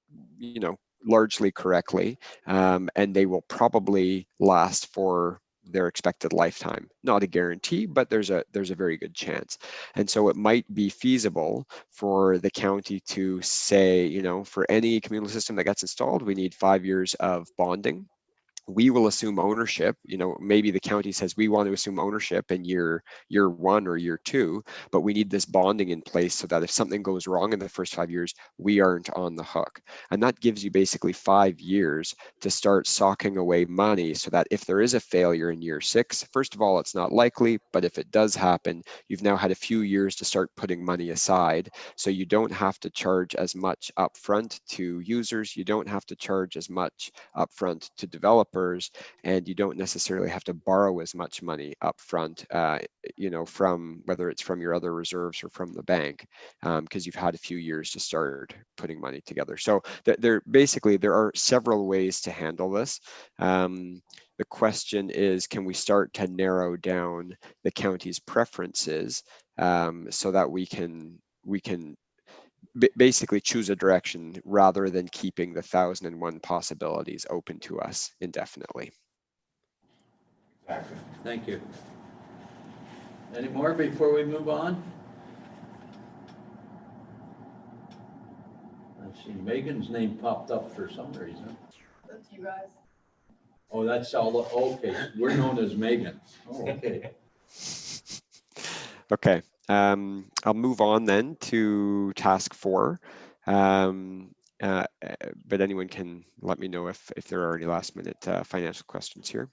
largely correctly, and they will probably last for their expected lifetime. Not a guarantee, but there's a very good chance. And so it might be feasible for the county to say, for any communal system that gets installed, we need 5 years of bonding. We will assume ownership. Maybe the county says we want to assume ownership in year 1 or year 2, but we need this bonding in place so that if something goes wrong in the first 5 years, we aren't on the hook. And that gives you basically 5 years to start socking away money so that if there is a failure in year 6, first of all, it's not likely, but if it does happen, you've now had a few years to start putting money aside. So you don't have to charge as much upfront to users. You don't have to charge as much upfront to developers. And you don't necessarily have to borrow as much money up front, from whether it's from your other reserves or from the bank, because you've had a few years to start putting money together. So there are several ways to handle this. The question is, can we start to narrow down the county's preferences so that we can basically choose a direction rather than keeping the 1,001 possibilities open to us indefinitely. Thank you. Any more before we move on? Let's see, Megan's name popped up for some reason. That's you guys. Oh, that's all, okay, we're known as Megan. Oh, okay. Okay, I'll move on then to task 4. But anyone can let me know if there are any last minute financial questions here.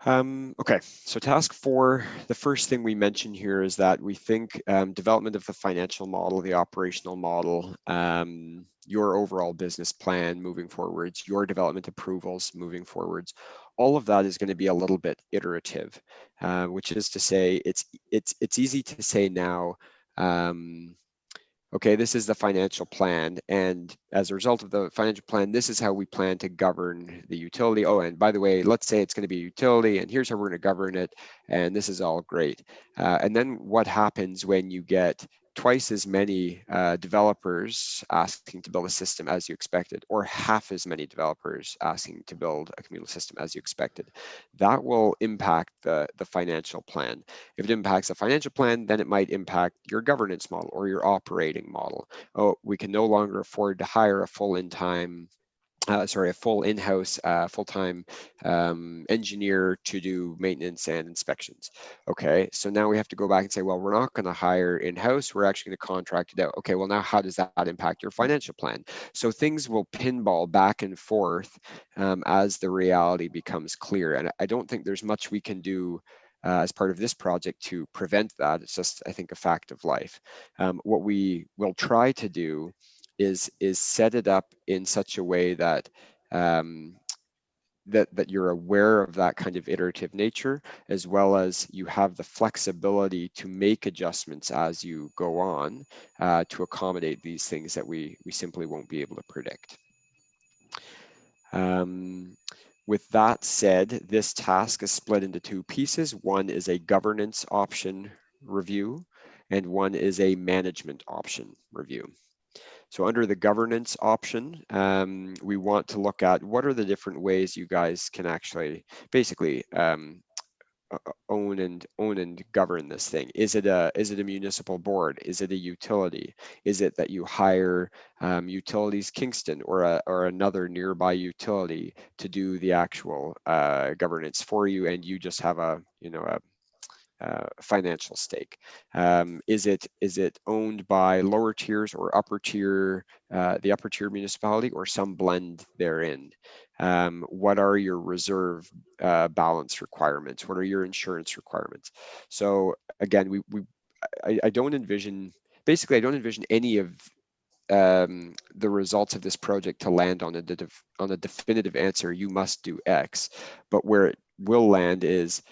Okay, so task 4, the first thing we mention here is that we think development of the financial model, the operational model, your overall business plan moving forwards, your development approvals moving forwards, all of that is going to be a little bit iterative, which is to say it's easy to say now, okay, this is the financial plan, and as a result of the financial plan, this is how we plan to govern the utility. Oh, and by the way, let's say it's going to be a utility, and here's how we're going to govern it, and this is all great. And then what happens when you get twice as many developers asking to build a system as you expected, or half as many developers asking to build a communal system as you expected? That will impact the financial plan. If it impacts the financial plan, then it might impact your governance model or your operating model. Oh, we can no longer afford to hire a full in-house, full-time engineer to do maintenance and inspections. Okay, so now we have to go back and say, well, we're not going to hire in-house, we're actually going to contract it out. Okay, well, now how does that impact your financial plan? So things will pinball back and forth as the reality becomes clear. And I don't think there's much we can do as part of this project to prevent that. It's just, I think, a fact of life. What we will try to do is set it up in such a way that that you're aware of that kind of iterative nature, as well as you have the flexibility to make adjustments as you go on to accommodate these things that we simply won't be able to predict. With that said, this task is split into two pieces. One is a governance option review, and one is a management option review. So under the governance option, we want to look at what are the different ways you guys can actually basically own and govern this thing. Is it a municipal board? Is it a utility? Is it that you hire Utilities Kingston or another nearby utility to do the actual governance for you, and you just have a financial stake? Is it owned by lower tiers or upper tier, the upper tier municipality, or some blend therein? What are your reserve balance requirements? What are your insurance requirements? So again, I don't envision, basically I don't envision any of the results of this project to land on a definitive answer, you must do X, but where it will land is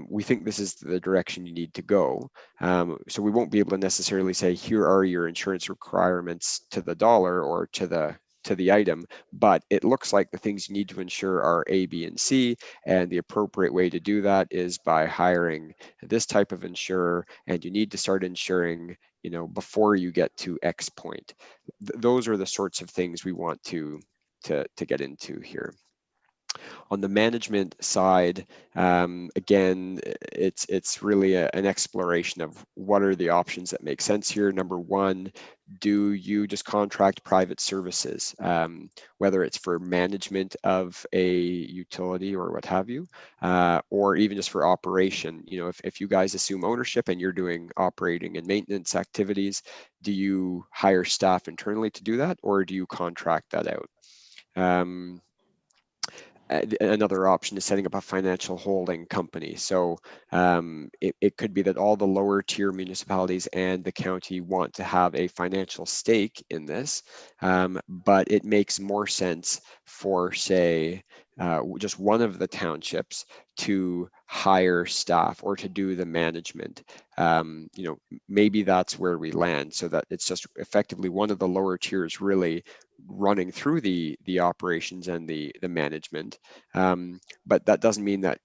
we think this is the direction you need to go. So we won't be able to necessarily say, here are your insurance requirements to the dollar or to the item, but it looks like the things you need to insure are A, B, and C, and the appropriate way to do that is by hiring this type of insurer, and you need to start insuring, before you get to X point. Those are the sorts of things we want to get into here. On the management side, again, it's really an exploration of what are the options that make sense here. Number one, do you just contract private services, whether it's for management of a utility or what have you, or even just for operation? If you guys assume ownership and you're doing operating and maintenance activities, do you hire staff internally to do that, or do you contract that out? Another option is setting up a financial holding company. So it could be that all the lower tier municipalities and the county want to have a financial stake in this, but it makes more sense for, say, just one of the townships to hire staff or to do the management. Maybe that's where we land, so that it's just effectively one of the lower tiers really running through the operations and the management. But that doesn't mean that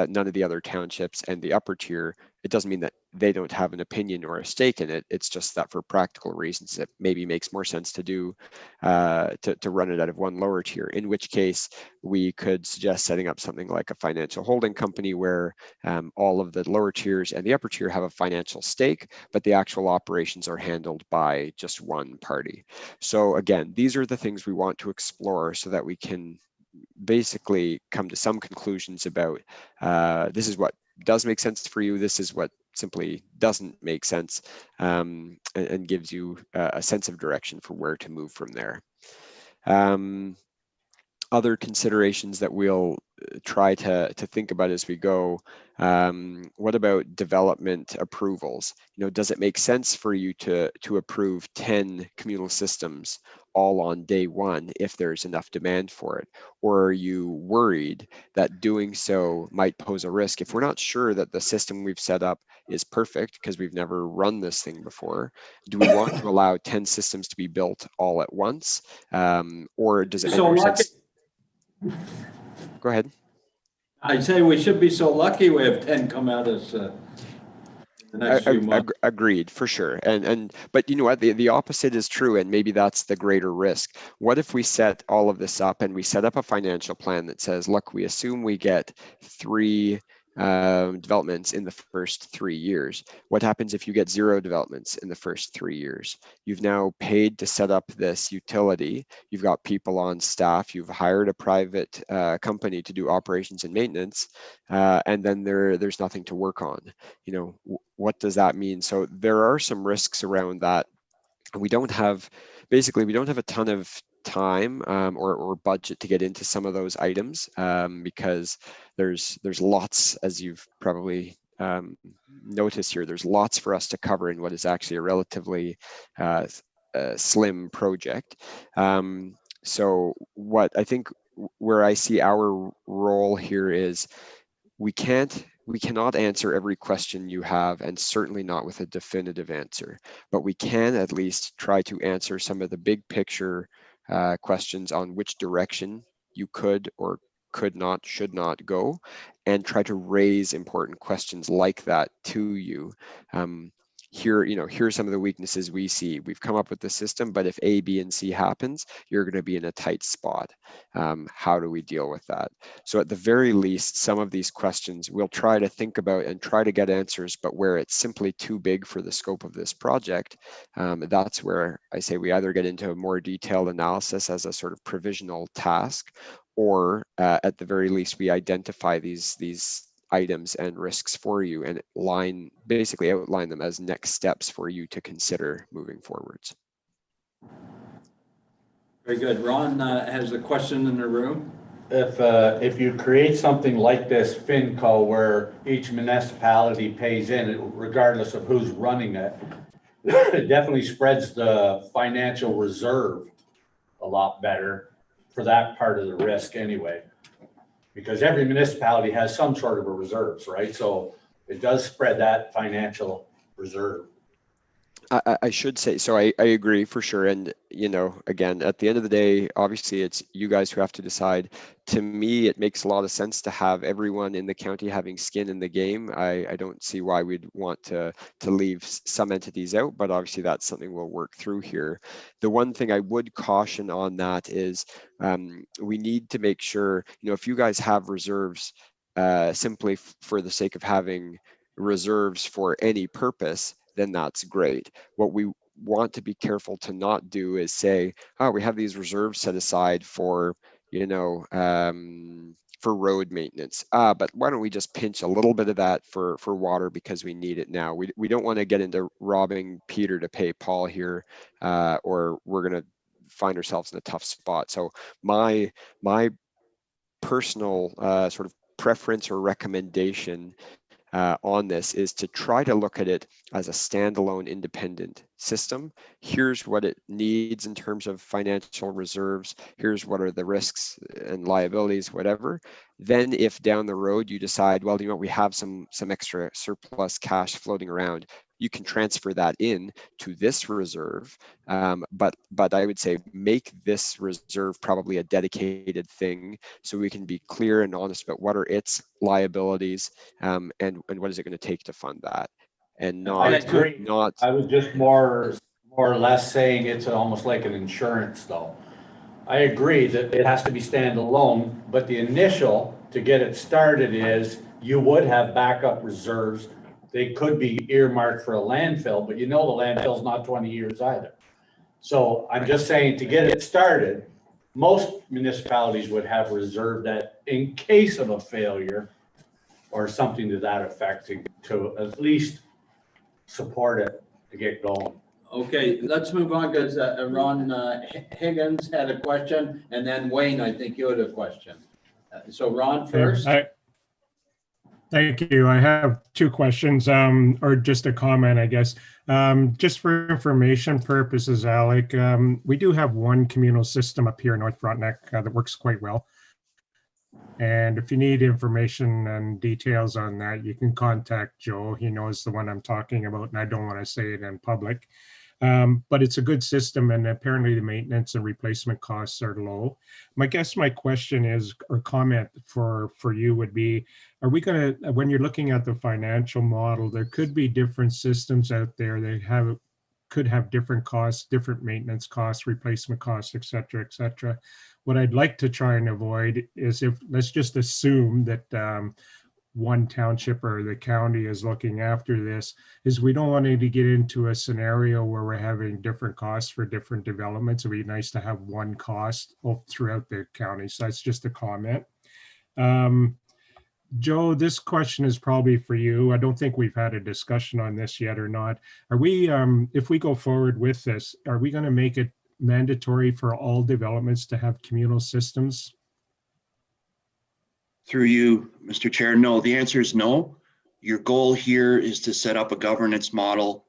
none of the other townships and the upper tier, it doesn't mean that they don't have an opinion or a stake in it. It's just that for practical reasons, it maybe makes more sense to do to run it out of one lower tier, in which case we could suggest setting up something like a financial holding company where all of the lower tiers and the upper tier have a financial stake, but the actual operations are handled by just one party. So again, these are the things we want to explore so that we can basically come to some conclusions about this is what does make sense for you, this is what simply doesn't make sense, and gives you a sense of direction for where to move from there. Other considerations that we'll try to think about as we go. What about development approvals? Does it make sense for you to approve 10 communal systems all on day one if there's enough demand for it? Or are you worried that doing so might pose a risk? If we're not sure that the system we've set up is perfect because we've never run this thing before, do we want to allow 10 systems to be built all at once? Or does it make more sense? Go ahead. I'd say we should be so lucky we have 10 come at us the next few months. Agreed, for sure. But you know what? The opposite is true, and maybe that's the greater risk. What if we set all of this up and we set up a financial plan that says, look, we assume we get 3 developments in the first 3 years. What happens if you get 0 developments in the first 3 years? You've now paid to set up this utility. You've got people on staff. You've hired a private company to do operations and maintenance, and then there's nothing to work on. What does that mean? So there are some risks around that. We don't have a ton of time or budget to get into some of those items because there's lots, as you've probably noticed here, there's lots for us to cover in what is actually a relatively slim project. So what I think where I see our role here is we cannot answer every question you have, and certainly not with a definitive answer, but we can at least try to answer some of the big picture questions on which direction you could or could not, should not go, and try to raise important questions like that to you. Here, here are some of the weaknesses we see. We've come up with the system, but if A, B, and C happens, you're going to be in a tight spot. How do we deal with that? So at the very least, some of these questions we'll try to think about and try to get answers, but where it's simply too big for the scope of this project, that's where I say we either get into a more detailed analysis as a sort of provisional task, or at the very least, we identify these items and risks for you and basically outline them as next steps for you to consider moving forwards. Very good. Ron has a question in the room. If you create something like this FinCo where each municipality pays in, regardless of who's running it, it definitely spreads the financial reserve a lot better for that part of the risk anyway. Because every municipality has some sort of a reserves, right? So it does spread that financial reserve. I should say, so I agree for sure. And, again, at the end of the day, obviously it's you guys who have to decide. To me, it makes a lot of sense to have everyone in the county having skin in the game. I don't see why we'd want to leave some entities out, but obviously that's something we'll work through here. The one thing I would caution on that is we need to make sure, if you guys have reserves simply for the sake of having reserves for any purpose, then that's great. What we want to be careful to not do is say, oh, we have these reserves set aside for, for road maintenance. But why don't we just pinch a little bit of that for water because we need it now. We don't want to get into robbing Peter to pay Paul here, or we're going to find ourselves in a tough spot. So my personal sort of preference or recommendation on this is to try to look at it as a standalone independent system. Here's what it needs in terms of financial reserves. Here's what are the risks and liabilities, whatever. Then if down the road you decide, well, we have some extra surplus cash floating around, you can transfer that in to this reserve. But I would say make this reserve probably a dedicated thing so we can be clear and honest about what are its liabilities and what is it going to take to fund that. And not, I agree. I was just more or less saying it's almost like an insurance though. I agree that it has to be standalone, but the initial to get it started is you would have backup reserves. They could be earmarked for a landfill, but the landfill's not 20 years either. So I'm just saying to get it started, most municipalities would have reserved that in case of a failure or something to that effect to at least support it to get going. Okay, let's move on because Ron Higgins had a question, and then Wayne, I think you had a question. So Ron first. Thank you. I have two questions, or just a comment, I guess. Just for information purposes, Alec, we do have one communal system up here in North Frontenac that works quite well. And if you need information and details on that, you can contact Joe. He knows the one I'm talking about, and I don't want to say it in public. But it's a good system, and apparently the maintenance and replacement costs are low. My question is, or comment for you would be, are we going to, when you're looking at the financial model, there could be different systems out there that could have different costs, different maintenance costs, replacement costs, et cetera, et cetera. What I'd like to try and avoid is let's just assume that one township or the county is looking after this, is we don't want to get into a scenario where we're having different costs for different developments. It'd be nice to have one cost throughout the county. So that's just a comment. Joe, this question is probably for you. I don't think we've had a discussion on this yet or not. Are we, if we go forward with this, are we going to make it mandatory for all developments to have communal systems? Through you, Mr. Chair, no, the answer is no. Your goal here is to set up a governance model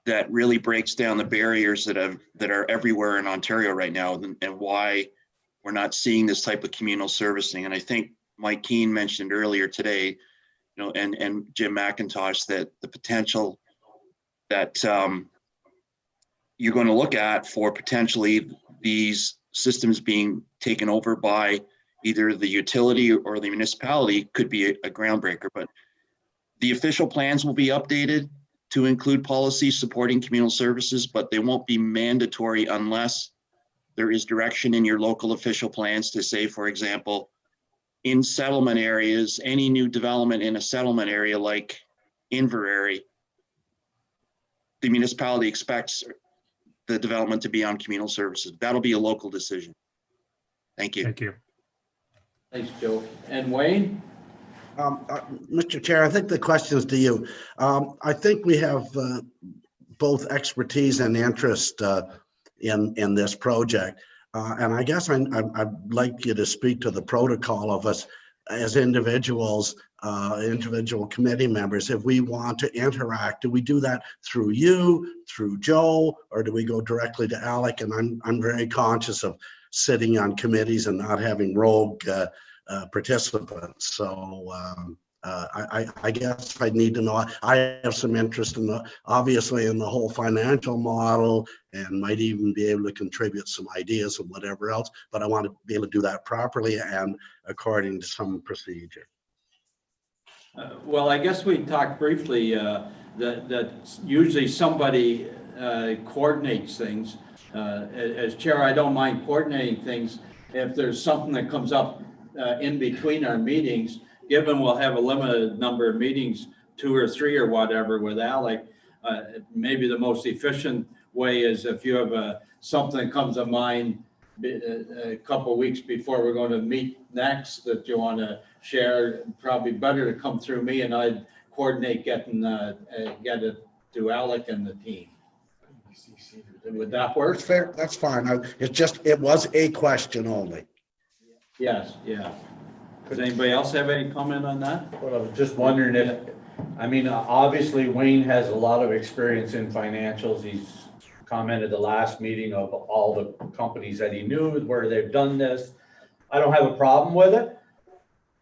that really breaks down the barriers that are everywhere in Ontario right now, and why we're not seeing this type of communal servicing. And I think Mike Keane mentioned earlier today, and Jim McIntosh, that the potential that you're going to look at for potentially these systems being taken over by either the utility or the municipality could be a groundbreaker, but the official plans will be updated to include policies supporting communal services, but they won't be mandatory unless there is direction in your local official plans to say, for example, in settlement areas, any new development in a settlement area like Inverary, the municipality expects the development to be on communal services. That'll be a local decision. Thank you. Thank you. Thanks, Joe. And Wayne? Mr. Chair, I think the question is to you. I think we have both expertise and interest in this project. And I guess I'd like you to speak to the protocol of us as individuals, individual committee members. If we want to interact, do we do that through you, through Joe, or do we go directly to Alec? And I'm very conscious of sitting on committees and not having rogue participants. So I guess I need to know. I have some interest in obviously in the whole financial model, and might even be able to contribute some ideas and whatever else, but I want to be able to do that properly and according to some procedure. Well, I guess we talked briefly that usually somebody coordinates things. As chair, I don't mind coordinating things if there's something that comes up in between our meetings. Given we'll have a limited number of meetings, 2 or 3 or whatever with Alec, maybe the most efficient way is if you have something that comes to mind a couple of weeks before we're going to meet next that you want to share, probably better to come through me and I'd coordinate getting get it to Alec and the team. Would that work? That's fair. That's fine. It was a question only. Yes, yeah. Does anybody else have any comment on that? Well, I was just wondering if, I mean, obviously Wayne has a lot of experience in financials. He's commented the last meeting of all the companies that he knew where they've done this. I don't have a problem with it.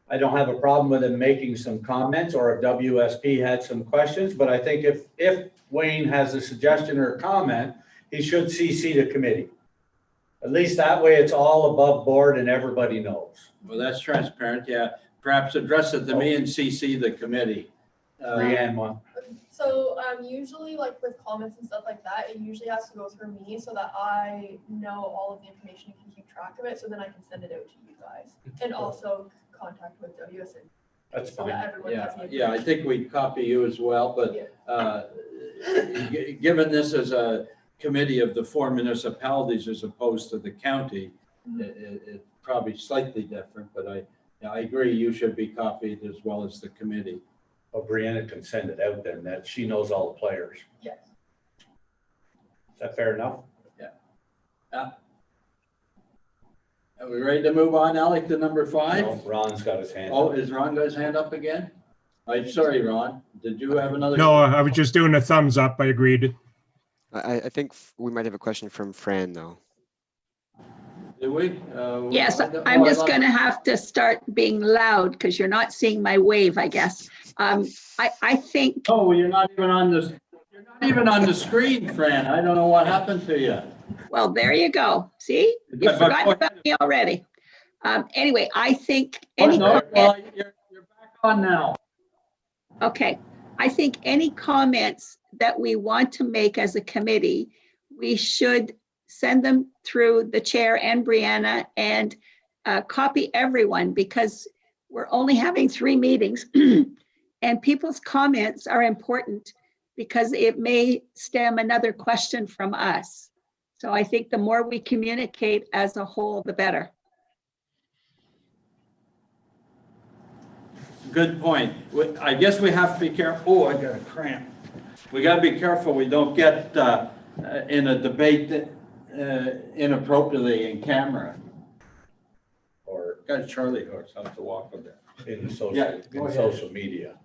I don't have a problem with him making some comments, or if WSP had some questions, but I think if Wayne has a suggestion or a comment, he should CC the committee. At least that way it's all above board and everybody knows. Well, that's transparent, yeah. Perhaps address it to me and CC the committee. Brianne, one. So usually like with comments and stuff like that, it usually has to go through me so that I know all of the information and can keep track of it, so then I can send it out to you guys. And also contact with WSN. That's So fine. that everyone has the Yeah, I information. think we copy you as well, but given this as a committee of the 4 municipalities as opposed to the county, it's probably slightly different, but I agree you should be copied as well as the committee. Well, Brianna can send it out then, that she knows all the players. Yes. Is that fair enough? Are we ready to move on, Alec, to number 5? No, Ron's got his hand Oh, up. is Ron got his hand up again? I'm sorry, Ron. Did you have another? No, I was just doing a thumbs up. I agreed. I think we might have a question from Fran though. Do we? Yes, I I'm just lost- going to have to start being loud because you're not seeing my wave, I guess. I think, Oh, you're not even on the screen, Fran. I don't know what happened to you. well, there you go. See, you But- forgot about me already. Anyway, I think Oh, any, no, well, you're back on now. okay, I think any comments that we want to make as a committee, we should send them through the chair and Brianna and copy everyone, because we're only having 3 meetings and people's comments are important because it may stem another question from us. So I think the more we communicate as a whole, the better. Good point. I guess we have to be careful. Oh, I got a cramp. We got to be careful we don't get in a debate inappropriately in camera. Or Got Charlie horse, I'll have to walk with that. in social, Yeah, go in ahead. social media.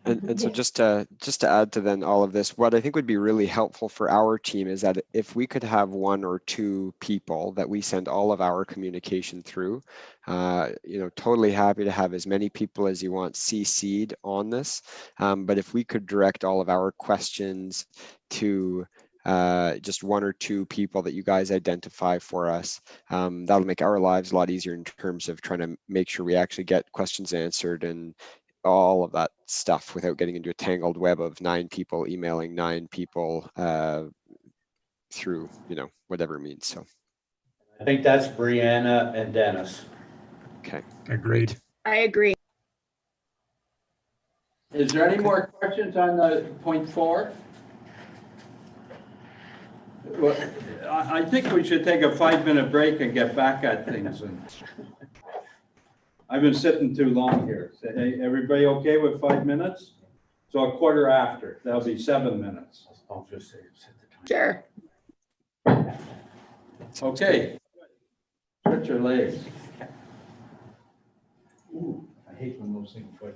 And so just to add to then all of this, what I think would be really helpful for our team is that if we could have 1 or 2 people that we send all of our communication through, totally happy to have as many people as you want CC'd on this. But if we could direct all of our questions to just 1 or 2 people that you guys identify for us. That'll make our lives a lot easier in terms of trying to make sure we actually get questions answered and all of that stuff without getting into a tangled web of 9 people emailing 9 people through, whatever it means. So I think that's Brianna and Dennis. okay, Agreed. I agree. Is there any more questions on the point 4? Well, I think we should take a 5-minute break and get back at things. And I've been sitting too long here. Hey, everybody okay with 5 minutes? So a quarter after, that'll be 7 minutes. I'll just say, set the time. Sure. Okay. Stretch your legs. Ooh, I hate when those things break.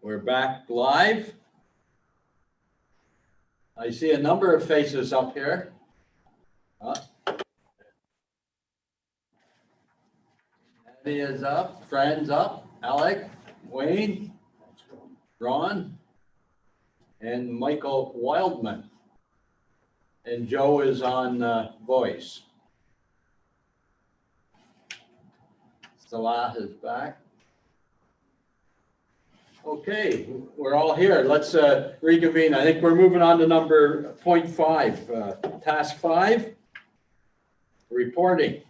We're back live. I see a number of faces up here. Andy is up, Fran's up, Alec, Wayne, Ron, and Michael Wildman. And Joe is on voice. Salah is back. Okay, we're all here. Let's reconvene. I think we're moving on to number 0.5, task 5, reporting.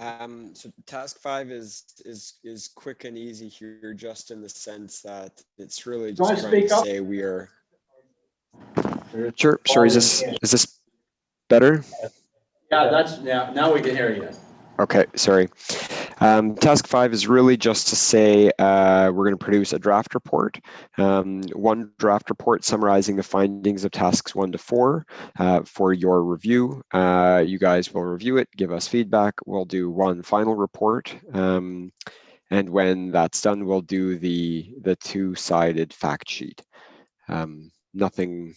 So task 5 is quick and easy here, just in the sense that it's really Do you just wanna trying to speak up? say we are. Sure. Sorry, is this better? Yeah, now we can hear you. Okay, sorry. Task 5 is really just to say we're going to produce a draft report, one draft report summarizing the findings of tasks 1 to 4 for your review. You guys will review it, give us feedback. We'll do one final report, and when that's done, we'll do the two-sided fact sheet. Nothing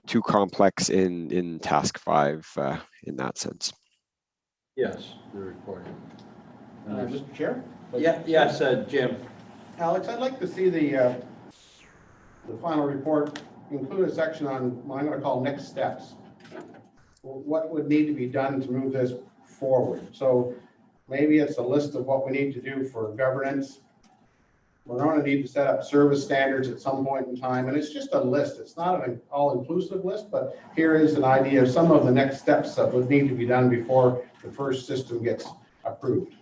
too complex in task 5 in that sense. Yes, the reporting. Mr. Chair? Yes, Jim. Alex, I'd like to see the final report include a section on what I'm going to call next steps. What would need to be done to move this forward? So maybe it's a list of what we need to do for governance. We're going to need to set up service standards at some point in time, and it's just a list. It's not an all-inclusive list, but here is an idea of some of the next steps that would need to be done before the first system gets approved.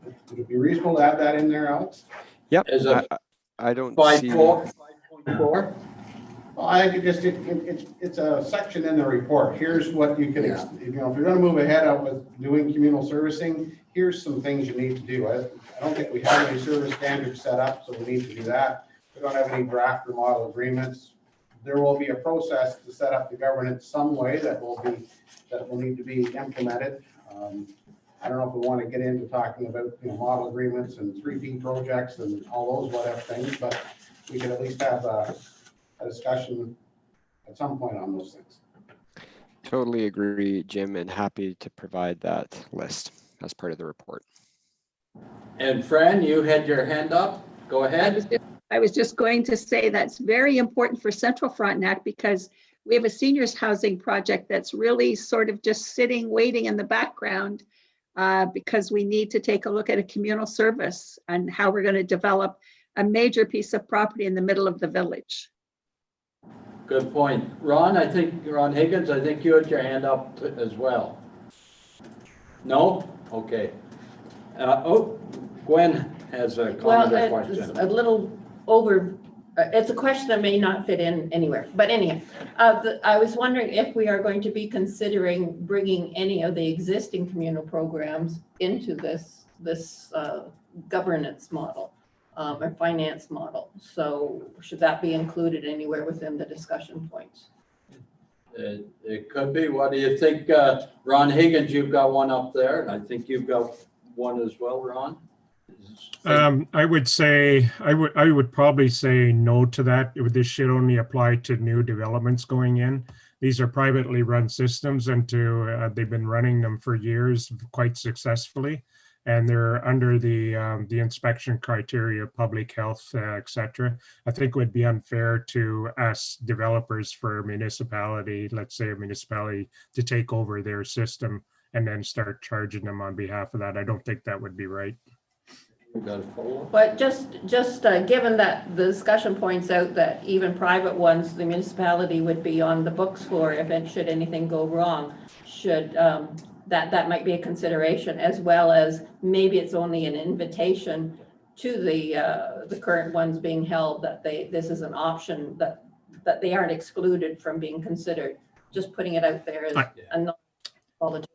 Would it be reasonable to add that in there, Alex? Yep. As a I don't see. 5.4. Well, I think it's a section in the report. Here's what you can, if you're going to move ahead with doing communal servicing, here's some things you need to do. I don't think we have any service standards set up, so we need to do that. We don't have any draft or model agreements. There will be a process to set up the governance some way that will need to be implemented. I don't know if we want to get into talking about model agreements and 3P projects and all those whatever things, but we can at least have a discussion at some point on those things. Totally agree, Jim, and happy to provide that list as part of the report. And Fran, you had your hand up. Go ahead. I was just going to say that's very important for Central Frontenac because we have a seniors housing project that's really sort of just sitting, waiting in the background because we need to take a look at a communal service and how we're going to develop a major piece of property in the middle of the village. Good point. Ron Higgins, I think you had your hand up as well. No? Okay. Gwen has a comment or question. It's a little over, it's a question that may not fit in anywhere. But anyhow, I was wondering if we are going to be considering bringing any of the existing communal programs into this governance model or finance model. So should that be included anywhere within the discussion points? It could be. What do you think, Ron Higgins? You've got one up there. I think you've got one as well, Ron. I would say I would probably say no to that. This should only apply to new developments going in. These are privately run systems, and they've been running them for years quite successfully, and they're under the inspection criteria of public health, etc. I think it would be unfair to ask developers for a municipality, let's say a municipality, to take over their system and then start charging them on behalf of that. I don't think that would be right. But just given that the discussion points out that even private ones, the municipality would be on the books for if should anything go wrong, should that might be a consideration, as well as maybe it's only an invitation to the current ones being held that this is an option that they aren't excluded from being considered. Just putting it out there as a non-political.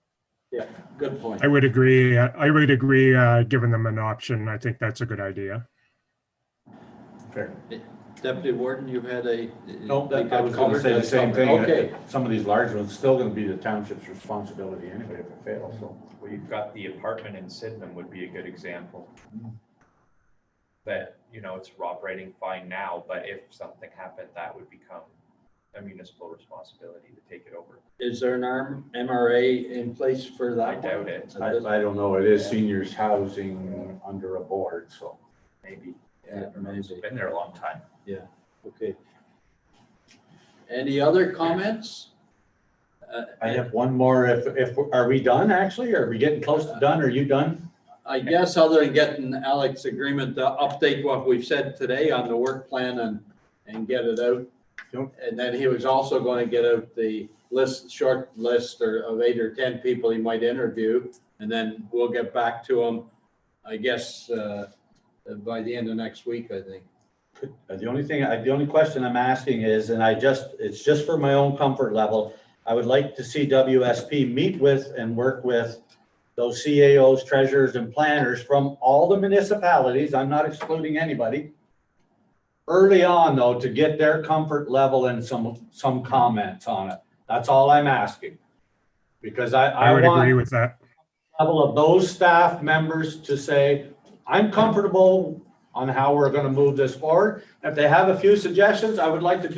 Yeah, good point. I would agree. Giving them an option. I think that's a good idea. Fair. Deputy Warden, you've had a. No, I was going to say the same thing. Okay. Some of these large ones still going to be the township's responsibility anyway if it fails. So We've got the apartment in Sydenham would be a good example. that, it's operating fine now, but if something happened, that would become a municipal responsibility to take it over. Is there an MRA in place for that? I doubt it. I don't know, it is seniors housing under a board, so maybe. Yeah, It's maybe. been there a long time. Okay. Any other comments? I have one more, are we done actually? Are we getting close to done? Are you done? I guess other than getting Alex's agreement to update what we've said today on the work plan and get it out. Yep. And then he was also going to get out the short list of 8 or 10 people he might interview. And then we'll get back to him, I guess, by the end of next week, I think. The only question I'm asking is, and it's just for my own comfort level, I would like to see WSP meet with and work with those CAOs, treasurers, and planners from all the municipalities, I'm not excluding anybody, early on though, to get their comfort level and some comments on it. That's all I'm asking. Because I would want agree with that. level of those staff members to say, I'm comfortable on how we're going to move this forward. If they have a few suggestions, I would like them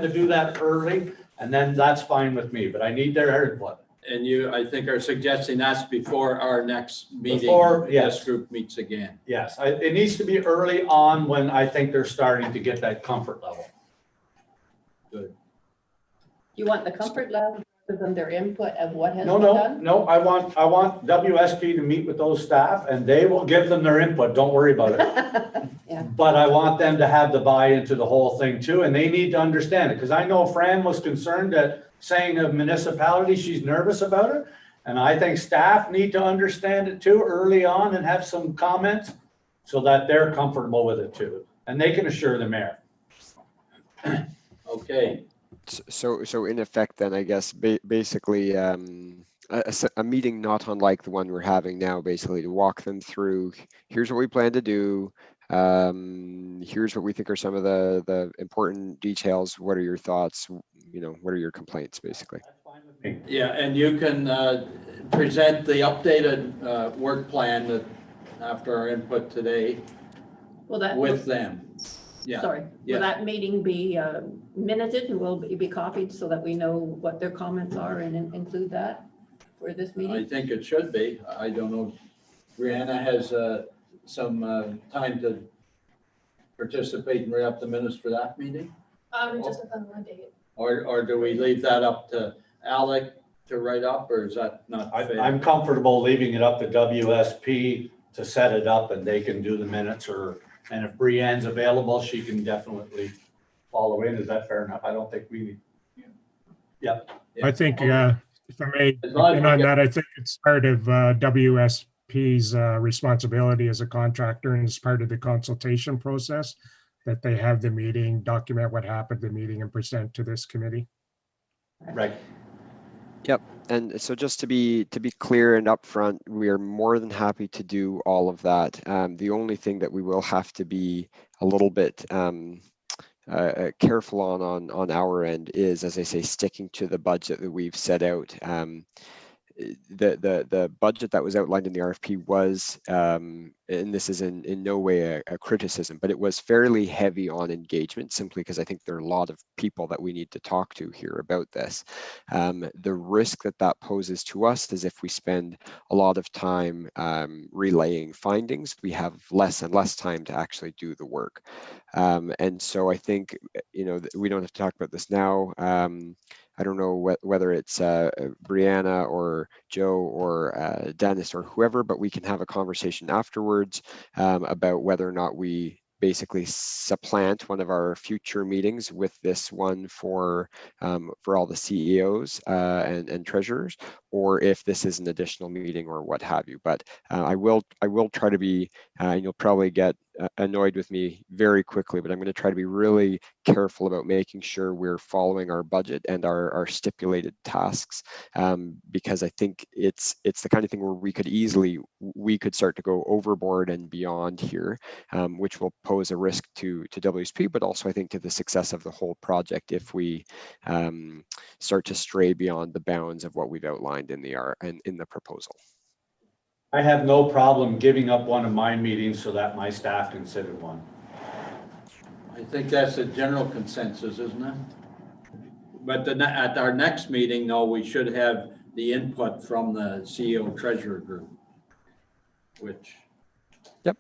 to do that early, and then that's fine with me, but I need their input. And you, I think, are suggesting that's before our next meeting. Before, yes. This group meets again. Yes, it needs to be early on when I think they're starting to get that comfort level. Good. You want the comfort level rather than their input of what has No, been done? no, I want WSP to meet with those staff and they will give them their input. Don't worry about it. Yeah. But I want them to have the buy-in to the whole thing too, and they need to understand it. Because I know Fran was concerned that saying of municipality, she's nervous about it. And I think staff need to understand it too early on and have some comments so that they're comfortable with it too. And they can assure the mayor. Okay. So in effect, then I guess basically a meeting not unlike the one we're having now, basically to walk them through. Here's what we plan to do. Here's what we think are some of the important details. What are your thoughts? What are your complaints, basically? Yeah, and you can present the updated work plan that after our input today with them. Yeah. Sorry, Yeah. will that meeting be minuted and will it be copied so that we know what their comments are and include that for this I meeting? think it should be. I don't know. Brianna has some time to participate and write up the minutes for that meeting? It just depends on the date. Or do we leave that up to Alec to write up, or is that not fair? I'm comfortable leaving it up to WSP to set it up and they can do the minutes, and if Brianne's available, she can definitely follow in. Is that fair enough? I don't think we need. Yep. I think, if I may, As long as and we on get- that, I think it's part of WSP's responsibility as a contractor and as part of the consultation process that they have the meeting, document what happened at the meeting and present to this committee. Right. Yep. And so just to be clear and upfront, we are more than happy to do all of that. The only thing that we will have to be a little bit careful on our end is, as I say, sticking to the budget that we've set out. The budget that was outlined in the RFP was, and this is in no way a criticism, but it was fairly heavy on engagement, simply because I think there are a lot of people that we need to talk to here about this. The risk that poses to us is if we spend a lot of time relaying findings, we have less and less time to actually do the work. And so I think, we don't have to talk about this now. I don't know whether it's Brianna or Joe or Dennis or whoever, but we can have a conversation afterwards about whether or not we basically supplant one of our future meetings with this one for all the CEOs and treasurers, or if this is an additional meeting or what have you. But I will try to be, and you'll probably get annoyed with me very quickly, but I'm going to try to be really careful about making sure we're following our budget and our stipulated tasks, because I think it's the kind of thing where we could start to go overboard and beyond here, which will pose a risk to WSP, but also I think to the success of the whole project if we start to stray beyond the bounds of what we've outlined in the proposal. I have no problem giving up one of my meetings so that my staff can sit in one. I think that's a general consensus, isn't it? But at our next meeting, though, we should have the input from the CEO treasurer group, which. Yep.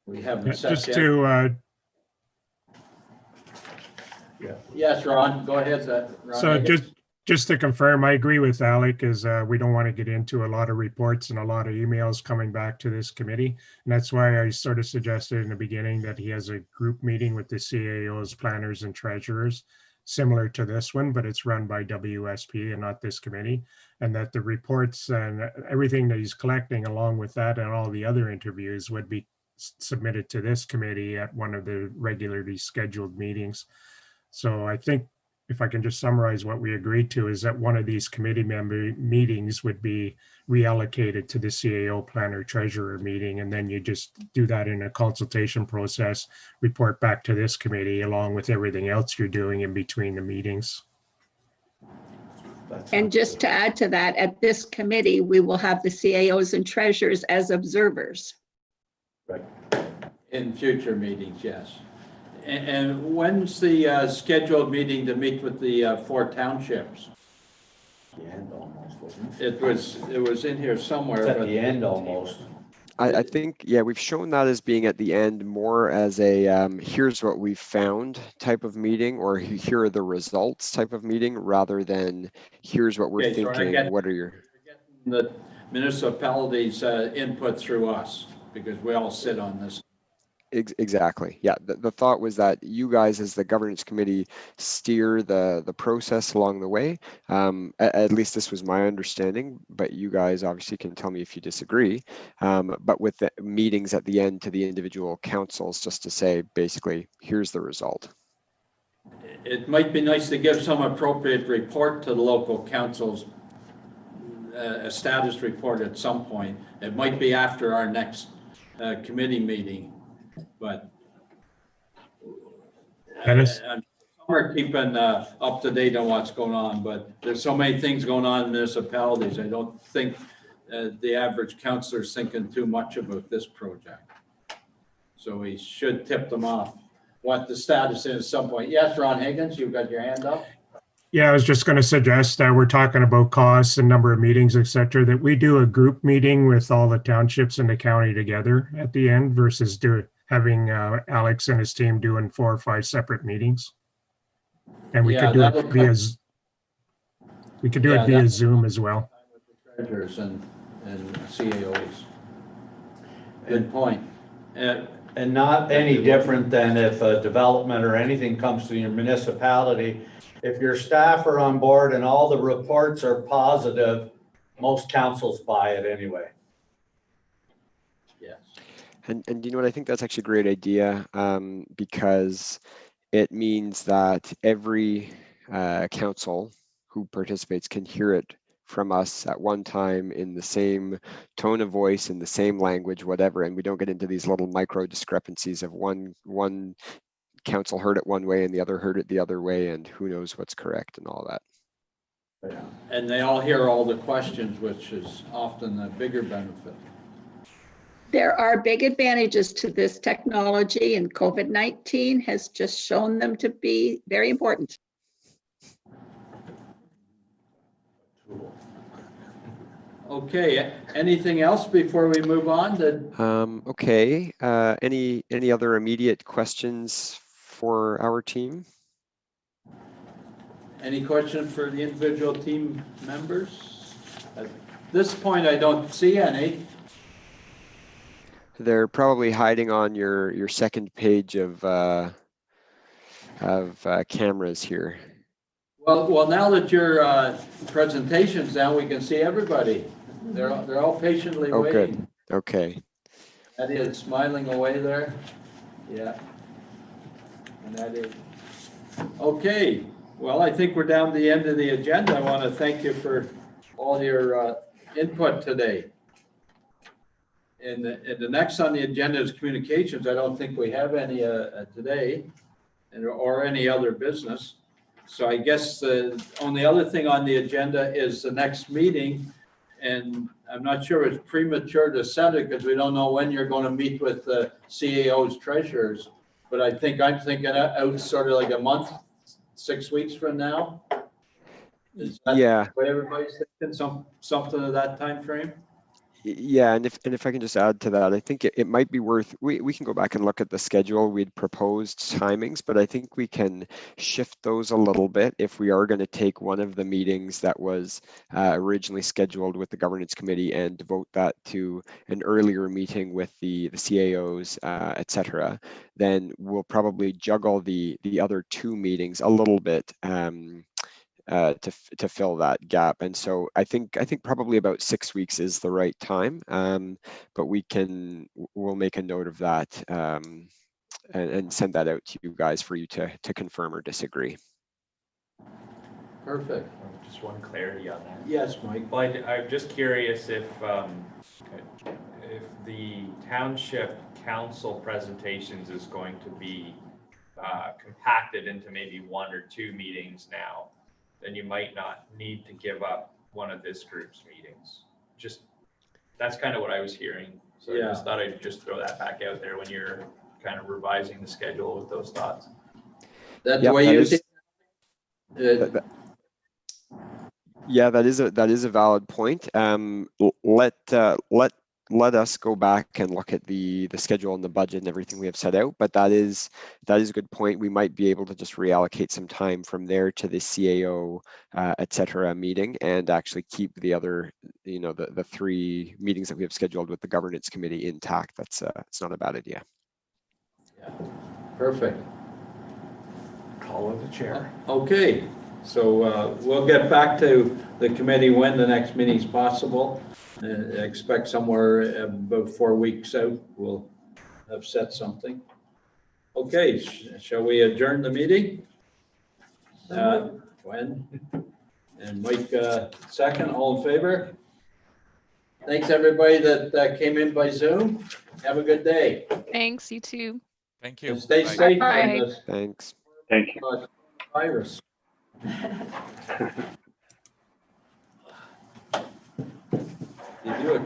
We haven't set Just yet. to, Yes, Ron, go ahead. Ron so Higgins. just to confirm, I agree with Alec, is we don't want to get into a lot of reports and a lot of emails coming back to this committee. And that's why I sort of suggested in the beginning that he has a group meeting with the CAOs, planners and treasurers, similar to this one, but it's run by WSP and not this committee. And that the reports and everything that he's collecting along with that and all the other interviews would be submitted to this committee at one of the regularly scheduled meetings. So I think if I can just summarize what we agreed to is that one of these committee member meetings would be reallocated to the CAO planner treasurer meeting. And then you just do that in a consultation process, report back to this committee along with everything else you're doing in between the meetings. And just to add to that, at this committee, we will have the CAOs and treasurers as observers. Right. In future meetings, yes. And when's the scheduled meeting to meet with the 4 townships? The end almost, wasn't It was in here somewhere. It's at but- the end almost. I think, yeah, we've shown that as being at the end more as a here's what we've found type of meeting, or here are the results type of meeting, rather than here's what we're Okay, so I thinking. get- What are your The municipalities' input through us, because we all sit on this. Exactly. Yeah. The thought was that you guys as the governance committee steer the process along the way. At least this was my understanding, but you guys obviously can tell me if you disagree. But with the meetings at the end to the individual councils, just to say, basically, here's the result. It might be nice to give some appropriate report to the local councils, a status report at some point. It might be after our next committee meeting, but Dennis? we're keeping up to date on what's going on, but there's so many things going on in municipalities. I don't think the average councillor is thinking too much about this project. So we should tip them off what the status is at some point. Yes, Ron Higgins, you've got your hand up. Yeah, I was just going to suggest that we're talking about costs and number of meetings, et cetera, that we do a group meeting with all the townships in the county together at the end versus having Alex and his team doing 4 or 5 separate meetings. And we Yeah, could do that'll it via, we could do Yeah, it via that- Zoom as well. Treasurers and CAOs. Good point. And not any different than if a development or anything comes to your municipality. If your staff are on board and all the reports are positive, most councils buy it anyway. Yes. And you know what, I think that's actually a great idea, because it means that every council who participates can hear it from us at one time in the same tone of voice, in the same language, whatever, and we don't get into these little micro discrepancies of one council heard it one way and the other heard it the other way, and who knows what's correct and all that. Yeah. And they all hear all the questions, which is often a bigger benefit. There are big advantages to this technology, and COVID-19 has just shown them to be very important. Okay, anything else before we move on to? Okay, any other immediate questions for our team? Any questions for the individual team members? At this point, I don't see any. They're probably hiding on your second page of cameras here. Well, now that your presentation's down, we can see everybody. They're all patiently Oh, waiting. good. Okay. That is smiling away there. Yeah. And that is. Okay, well, I think we're down to the end of the agenda. I want to thank you for all your input today. And the next on the agenda is communications. I don't think we have any today or any other business. So I guess the only other thing on the agenda is the next meeting. and I'm not sure it's premature to set it because we don't know when you're going to meet with the CAO's treasurers. But I'm thinking out sort of like a month, 6 weeks from now. Is that Yeah. what everybody's thinking? Something of that time frame? Yeah, and if I can just add to that, I think it might be worth, we can go back and look at the schedule. We'd proposed timings, but I think we can shift those a little bit if we are going to take one of the meetings that was originally scheduled with the governance committee and devote that to an earlier meeting with the CAOs, et cetera. Then we'll probably juggle the other two meetings a little bit. To fill that gap. And so I think probably about 6 weeks is the right time. But we'll make a note of that and send that out to you guys for you to confirm or disagree. Perfect. Just one clarity on that. Yes, Mike. Well, I'm just curious if the township council presentations is going to be compacted into maybe 1 or 2 meetings now, then you might not need to give up one of this group's meetings. Just, that's kind of what I was hearing. So I just thought I'd just throw that back out there when you're kind of revising the schedule with those thoughts. That's the way you see it? Yeah, that is a valid point. Let us go back and look at the schedule and the budget and everything we have set out. But that is a good point. We might be able to just reallocate some time from there to the CAO, et cetera, meeting, and actually keep the other, the 3 meetings that we have scheduled with the governance committee intact. It's not a bad idea. Yeah. Perfect. Call of the chair. Okay, so we'll get back to the committee when the next meeting is possible. Expect somewhere about 4 weeks out, we'll have set something. Okay, shall we adjourn the meeting? Gwen and Mike, second, all in favor? Thanks, everybody that came in by Zoom. Have a good day. Thanks, you too. Thank you. And stay Bye. safe Bye. from this Thanks. Thank you. virus. You do it.